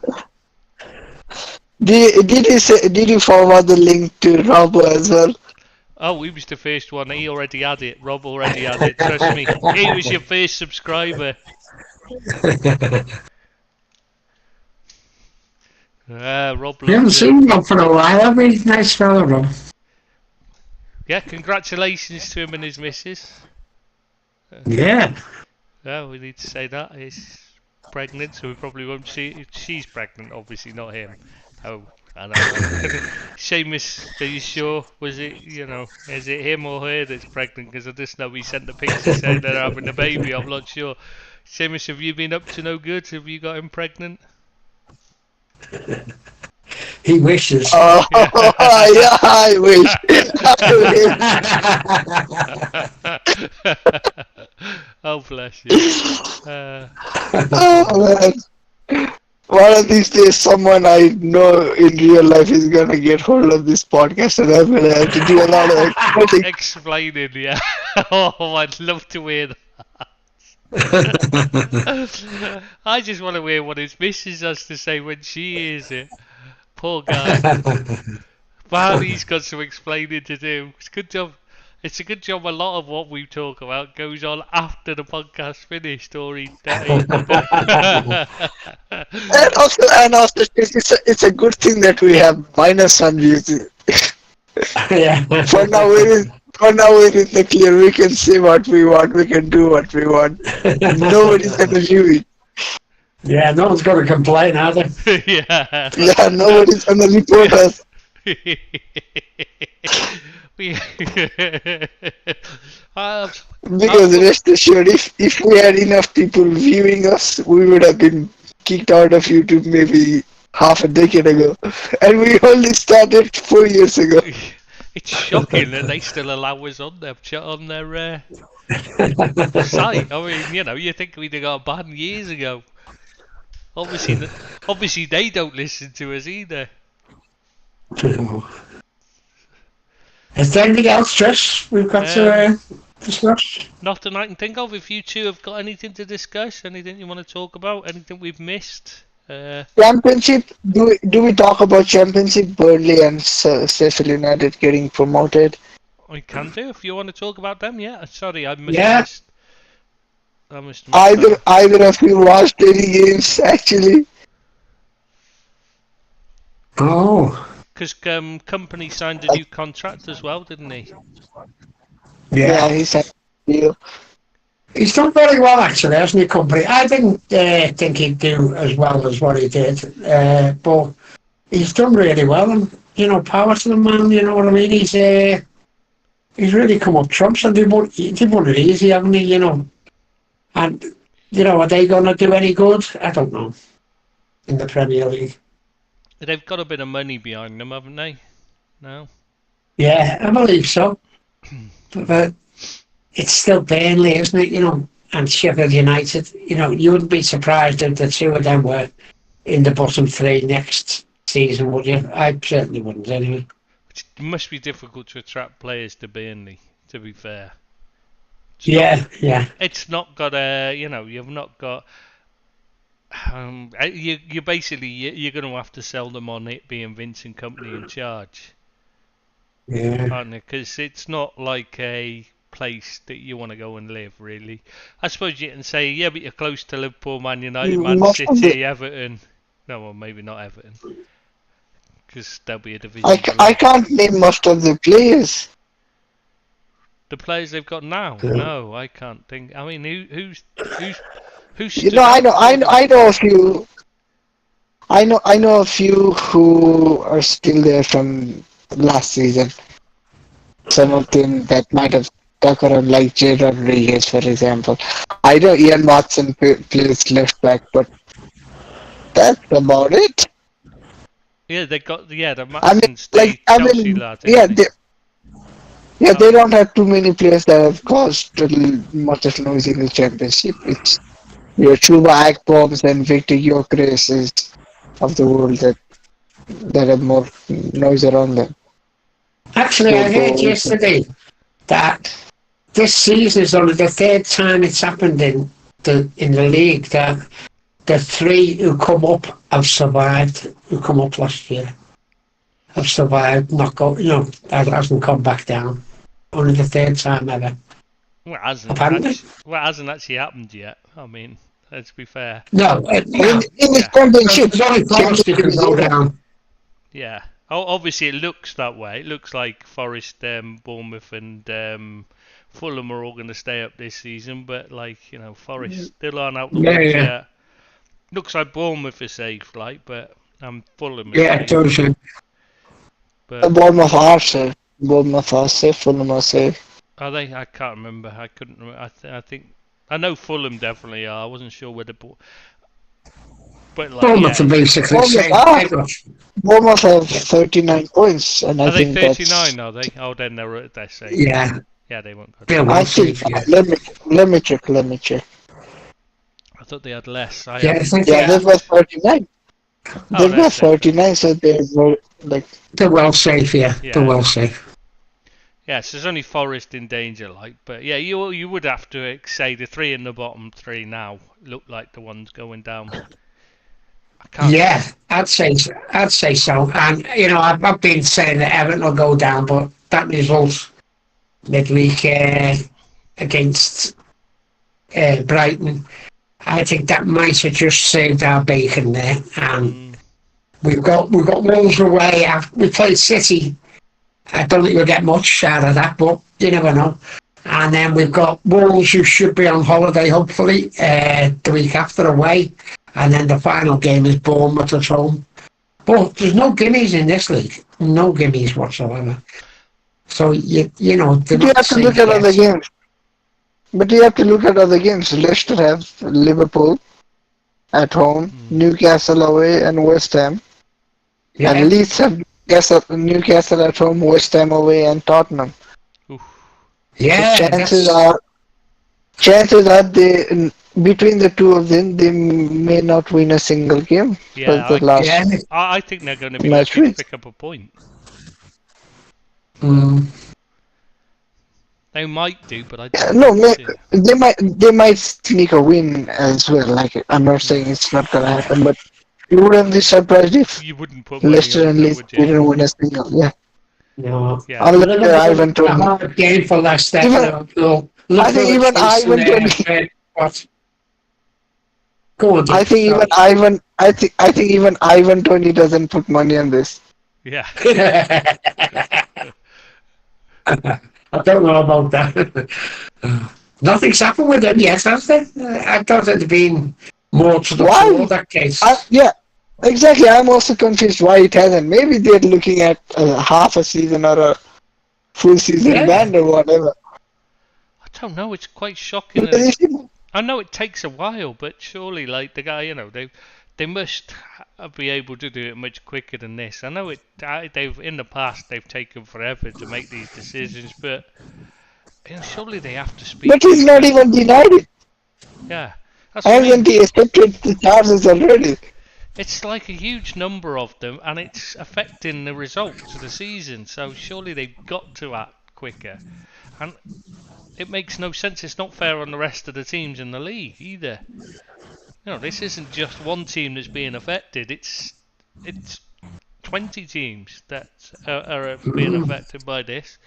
Did you forward the link to Robbo as well? Oh, he was the first one. He already had it. Rob already had it. Trust me. He was your first subscriber. Rob. We haven't seen Rob for a while, have we? Nice fella, Rob. Yeah, congratulations to him and his missus. Yeah. Yeah, we need to say that. He's pregnant, so we probably won't see. She's pregnant, obviously, not him. Oh, I don't know. Seamus, are you sure? Was it, is it him or her that's pregnant? Because I just know he sent the picture saying they're having a baby. I'm not sure. Seamus, have you been up to no good? Have you got him pregnant? He wishes. Oh, yeah, I wish. Oh, bless you. Oh, man. One of these days, someone I know in real life is gonna get hold of this podcast, and I'm gonna have to do a lot of explaining. Yeah. Oh, I'd love to hear that. I just want to hear what his missus has to say when she hears it. Poor guy. Man, he's got some explaining to do. It's a good job. It's a good job a lot of what we talk about goes on after the podcast finished or he died. and also it's a good thing that we have -1 views. Yeah. For now we're in the clear. We can say what we want. We can do what we want. Nobody's gonna view it. Yeah, no one's going to complain, are they? Yeah. Yeah, nobody's gonna report us. Because rest assured, if we had enough people viewing us, we would have been kicked out of YouTube maybe half a decade ago. And we only started 4 years ago. It's shocking that they still allow us on their site. I mean, you think we'd have got banned years ago. Obviously they don't listen to us either. Is there anything else, Trish, we've got to discuss? Nothing I can think of. If you two have got anything to discuss, anything you want to talk about, anything we've missed. Championship, do we talk about Championship, Burnley and Sheffield United getting promoted? I can do, if you want to talk about them, yeah. Sorry, I missed. Yeah. Either of you watched any games, actually? Oh. Because Company signed a new contract as well, didn't he? Yeah, he signed a deal. He's done very well, actually, hasn't he, Company? I didn't think he'd do as well as what he did, but he's done really well, and, power to the man, you know what I mean? He's really come up trumps, and they've won it easy, haven't they, And, are they going to do any good? I don't know, in the Premier League. They've got a bit of money behind them, haven't they? No? Yeah, I believe so. But it's still Burnley, isn't it? And Sheffield United. You wouldn't be surprised if the two of them were in the bottom three next season, would you? I certainly wouldn't, anyway. It must be difficult to attract players to Burnley, to be fair. It's not got you've not got... you're going to have to sell them on it being Vincent Kompany in charge. Yeah. Because it's not like a place that you want to go and live, really. I suppose you can say, yeah, but you're close to Liverpool, Man United, Man City, Everton. No, well, maybe not Everton. Because there'll be a division. I can't name most of the players. The players they've got now? Yeah. No, I can't think. I mean, who's You know, I know a few. I know a few who are still there from last season. Some of them that might have stuck around, like Jay Rodriguez, for example. I know Ian Watson plays left back, but that's about it. Yeah, they got the I Matson mean, stay Chelsea lad. yeah, Isn't they don't have too many players that have caused much of noise in the championship. It's your Chuba Akpoms and Victor Gyökeres of the world that have more noise around them. Actually, I heard yesterday that this season is only the third time it's happened in the league that the three who come up have survived, who come up last year, have survived, that hasn't come back down. Only the third time ever. Well, it hasn't. Apparently. Well, it hasn't actually happened yet. I mean, let's be fair. No, In the championship, there's only Forest who can go down. Yeah. Oh, obviously, it looks that way. It looks like Forest, Bournemouth, and Fulham are all going to stay up this season. But Forest still aren't out the woods yet. Looks like Bournemouth is safe, but Fulham is safe. Totally. But Bournemouth are safe. Bournemouth are safe. Fulham are safe. Are they? I can't remember. I couldn't remember. I think I know Fulham definitely are. I wasn't sure whether. But Bournemouth are basically safe. Bournemouth have 39 points, and I think that's... Are they 39, are they? Oh, then they're safe. Yeah. Yeah, they won't go down. I think, let me check. I thought they had less. They've got 39. They've got 39, so they're they're well safe, yeah. They're well safe. Yes, there's only Forest in danger, but yeah, you would have to say the three in the bottom three now look like the ones going down. I'd say so. And I've been saying that Everton will go down, but that result midweek against Brighton, I think that might have just saved our bacon there. And we've got Wolves away. We played City. I don't think we'll get much out of that, but you never know. And then we've got Wolves, who should be on holiday, hopefully, the week after away. And then the final game is Bournemouth at home. But there's no gimmies in this league. No gimmies whatsoever. So, you have to look at other games. But you have to look at other games. Leicester have Liverpool at home, Newcastle away, and West Ham. Yeah. And Leeds have Newcastle at home, West Ham away, and Tottenham. Oof. Yeah. So chances are between the two of them, they may not win a single game. Yeah, I think they're going to be lucky to pick up a point. They might do, but I don't they might sneak a win as well. I'm not saying it's not going to happen, but you wouldn't be surprised if you wouldn't put Leicester and Leeds didn't win a single. Yeah. No. Yeah. Unless Ivan Toney. A hard game for Leicester. I think even Ivan Toney. What? Go on. I think even Ivan Toney doesn't put money on this. Yeah. I don't know about that. Nothing's happened with him yet, has there? I thought it'd been more to the fore, that case. Yeah, exactly. I'm also confused why it hasn't. Maybe they're looking at half a season or a full season ban or whatever. I don't know. It's quite shocking. I know it takes a while, but surely, the guy, they must be able to do it much quicker than this. I know in the past they've taken forever to make these decisions, but surely they have to speak. But he's not even denied it. Yeah. Hasn't he accepted the charges already? It's like a huge number of them, and it's affecting the results of the season. So surely they've got to act quicker. And it makes no sense. It's not fair on the rest of the teams in the league either. This isn't just one team that's being affected. It's 20 teams that are being affected by this.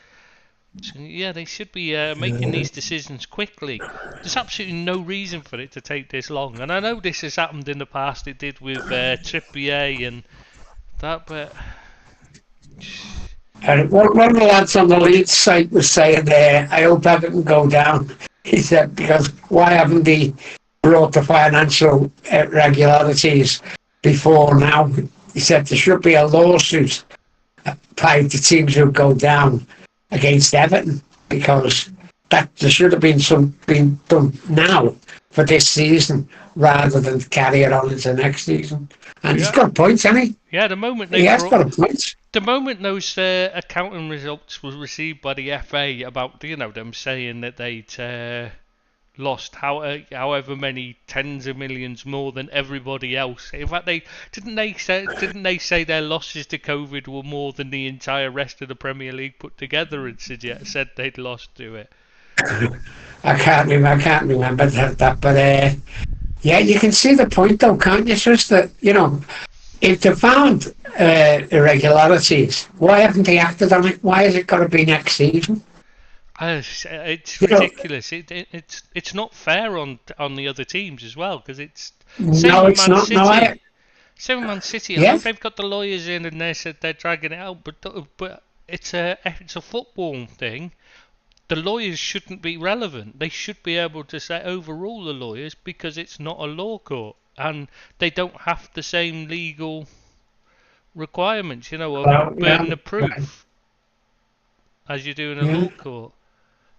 So, yeah, they should be making these decisions quickly. There's absolutely no reason for it to take this long. And I know this has happened in the past. It did with Trippier and that, but One of the lads on the Leeds site was saying there, I hope Everton go down. He said, because why haven't they brought the financial irregularities before now? He said there should be a lawsuit by the teams who go down against Everton, because that there should have been done now for this season rather than carry it on into next season. And he's got points, hasn't he? Yeah, the moment he has got a point. The moment those accounting results were received by the FA about them saying that they'd lost however many tens of millions more than everybody else. In fact, didn't they say their losses to COVID were more than the entire rest of the Premier League put together, and said they'd lost to it. I can't remember that, but yeah, you can see the point though, can't you? It's just that if they found irregularities, why haven't they acted on it? Why has it got to be next season? It's ridiculous. It's not fair on the other teams as well, because it's it's not. City. Same Man City. Yeah. They've got the lawyers in and they're dragging it out, but it's a football thing. The lawyers shouldn't be relevant. They should be able to overrule the lawyers, because it's not a law court and they don't have the same legal requirements, of burden of proof as you do in a law court.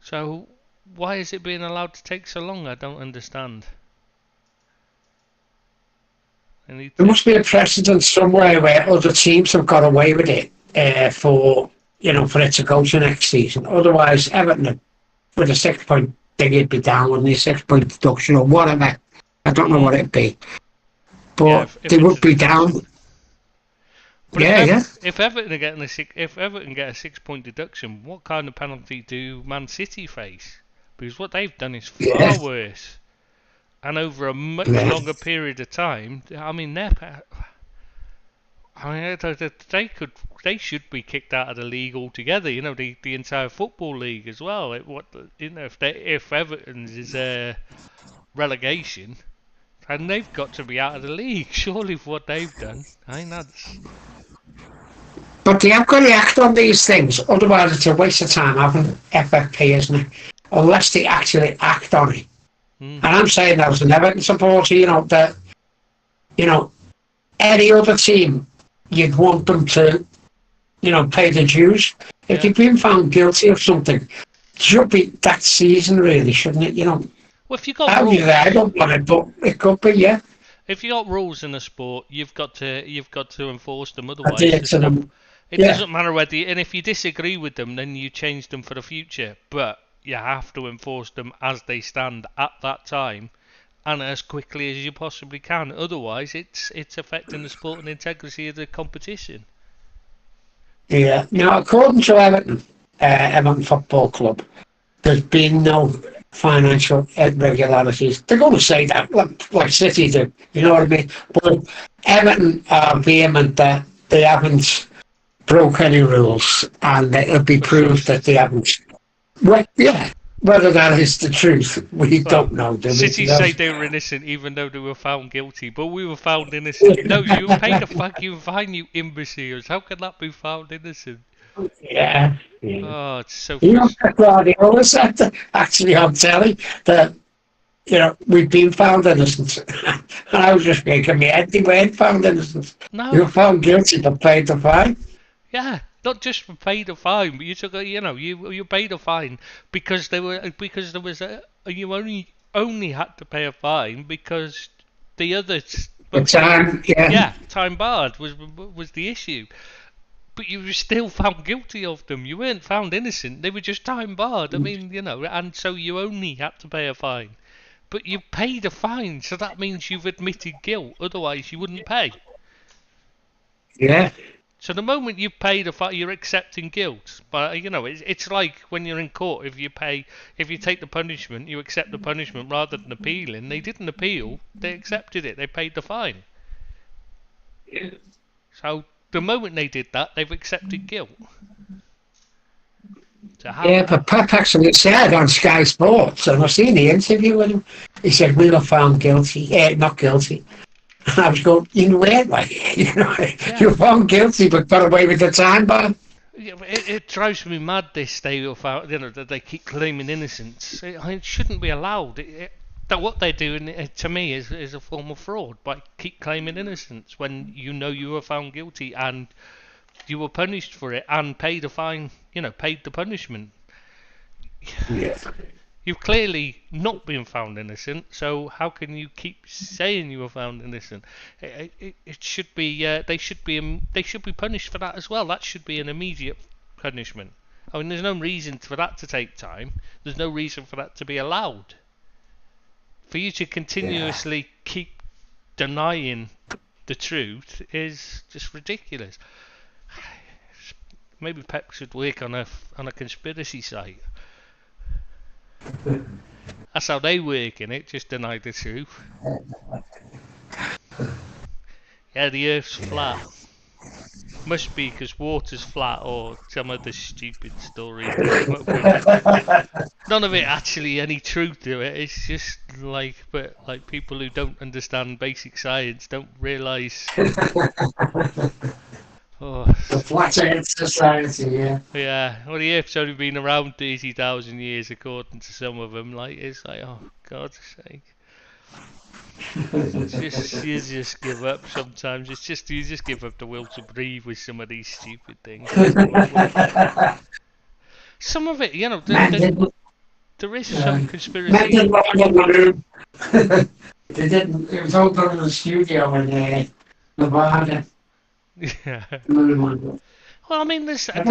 So why is it being allowed to take so long? I don't understand. There must be a precedent somewhere where other teams have got away with it for it to go to next season. Otherwise, Everton, with a 6-point thing, it'd be down, wouldn't they? 6-point deduction or whatever. I don't know what it'd be. But they would be down. But if Everton get a 6-point deduction, what kind of penalty do Man City face? Because what they've done is far worse, and over a much longer period of time. I mean, they should be kicked out of the league altogether. The entire football league as well. If Everton's is relegation, and they've got to be out of the league, surely, for what they've done. But they have got to act on these things, otherwise it's a waste of time having FFP, isn't it? Unless they actually act on it. And I'm saying that as an Everton supporter, that any other team, you'd want them to, pay the dues. If they've been found guilty of something, it should be that season, really, shouldn't it? Well, if you got rules, I don't want it, but it could be, yeah. If you got rules in a sport, you've got to enforce them. Otherwise, it doesn't matter whether. And if you disagree with them, then you change them for the future. But you have to enforce them as they stand at that time, and as quickly as you possibly can. Otherwise, it's affecting the sport and integrity of the competition. Yeah. Now, according to Everton Football Club, there's been no financial irregularities. They're going to say that, like City do, you know what I mean? But Everton are vehement that they haven't broke any rules, and it'll be proved that they haven't. Well, yeah. Whether that is the truth, we don't know. City say they were innocent even though they were found guilty, but we were found innocent. No, you were paid a fucking fine, you imbeciles. How can that be found innocent? Yeah. Oh, it's so Guardiola said that, actually on telly, that, we've been found innocent. And I was just making my head, they weren't found innocent. No. You were found guilty but paid the fine. Yeah. Not just for paid a fine, but you took you paid a fine because there was you only had to pay a fine because the other time barred was the issue. But you were still found guilty of them. You weren't found innocent. They were just time barred. I mean, and so you only had to pay a fine. But you paid a fine, so that means you've admitted guilt. Otherwise, you wouldn't pay. Yeah. So the moment you've paid a fine, you're accepting guilt. But it's like when you're in court. If you take the punishment, you accept the punishment rather than appealing. They didn't appeal; they accepted it. They paid the fine. Yeah. So the moment they did that, they've accepted guilt. But Pep actually said on Sky Sports, and I've seen the interview with him. He said we were found guilty, not guilty. And I was going, you weren't, like, you were found guilty but got away with the time bar. It drives me mad, this they that they keep claiming innocence. It shouldn't be allowed. That what they're doing, to me, is a form of fraud by keep claiming innocence when you know you were found guilty and you were punished for it and paid a fine. Paid the punishment. Yeah. You've clearly not been found innocent, so how can you keep saying you were found innocent? It should be they should be punished for that as well. That should be an immediate punishment. I mean, there's no reason for that to take time. There's no reason for that to be allowed. For you to continuously keep denying the truth is just ridiculous. Maybe Pep should work on a conspiracy site. That's how they work in it, just deny the truth. Yeah, the Earth's flat. Must be because water's flat or some other stupid story. None of it actually any truth to it. It's just like people who don't understand basic science don't realise. The flat Earth society, yeah. Yeah, well, the Earth's only been around 30,000 years, according to some of them. It's like, oh, God's sake. You just give up sometimes. You just give up the will to breathe with some of these stupid things. Some of it, there is some conspiracy. Men didn't want to get in the room. They didn't. It was all done in the studio in Nevada. Yeah. Well, I mean, there is certain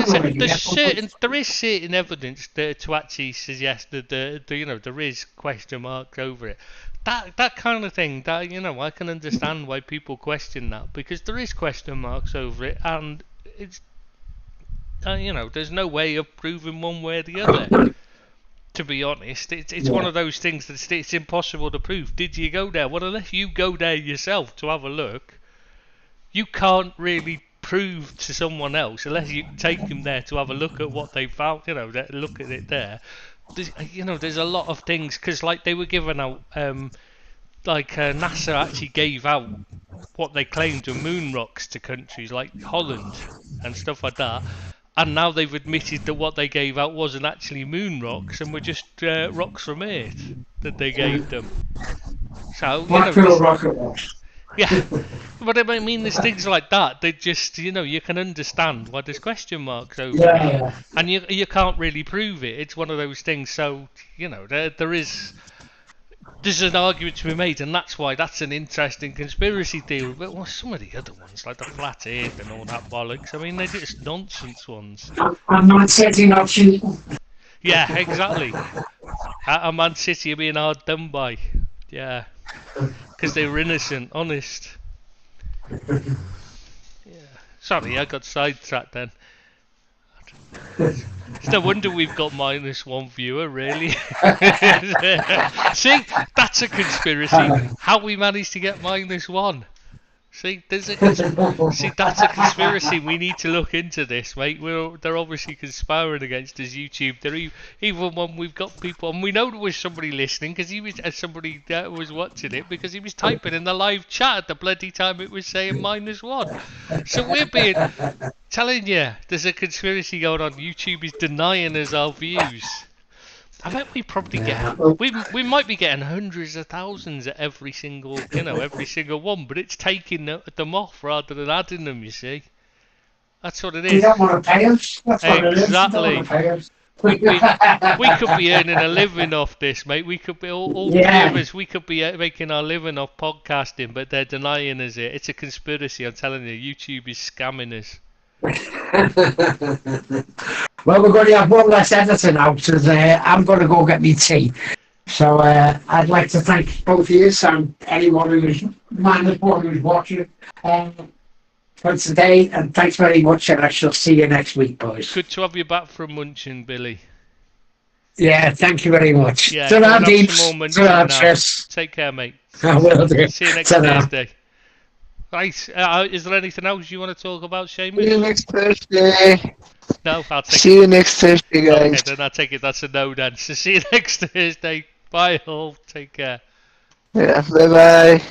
evidence to actually suggest that there is question marks over it. That kind of thing, I can understand why people question that, because there is question marks over it, and it's there's no way of proving one way or the other. To be honest, it's one of those things that it's impossible to prove. Did you go there? Well, unless you go there yourself to have a look, you can't really prove to someone else unless you take them there to have a look at what they found. Look at it there. There's a lot of things because they were given out. NASA actually gave out what they claimed were moon rocks to countries like Holland and stuff like that. And now they've admitted that what they gave out wasn't actually moon rocks and were just rocks from Earth that they gave them. So Blackville rocket rocks. Yeah, but I mean, there's things like that. They just, you can understand why there's question marks over it, and you can't really prove it. It's one of those things. So there's an argument to be made, and that's why that's an interesting conspiracy theory. But some of the other ones, like the flat Earth and all that bollocks, I mean, they're just nonsense ones. I'm not setting up cheating. Yeah, exactly. A Man City are being hard done by. Yeah. Because they were innocent, honest. Yeah. Sorry, I got sidetracked then. It's no wonder we've got -1 viewer, really. See, that's a conspiracy. How we managed to get -1. See, that's a conspiracy. We need to look into this, mate. They're obviously conspiring against us, YouTube. Even when we've got people, and we know there was somebody listening because somebody that was watching it because he was typing in the live chat at the bloody time it was saying -1. So we're telling you, there's a conspiracy going on. YouTube is denying us our views. I bet we probably we might be getting hundreds of thousands at every single one, but it's taking them off rather than adding them. You see, that's what it is. You don't want to pay us. That's what exactly. It is. Pay us. We could be earning a living off this, mate. We could be all three of us. We could be making our living off podcasting, but they're denying us it. It's a conspiracy. I'm telling you, YouTube is scamming us. Well, we're going to have one less editor now because I'm going to go get me tea. So I'd like to thank both of you and anyone who's watching for today. And thanks very much, and I shall see you next week, boys. Good to have you back from munching, Billy. Yeah, thank you very much. Yeah, take care, mate. I will do. See you next Thursday. Right, is there anything else you want to talk about, Seamus? See you next Thursday. No, I'll take See you next Thursday, guys. Okay, then I'll take it. That's a no then. So see you next Thursday. Bye all. Take care. Yeah, bye-bye.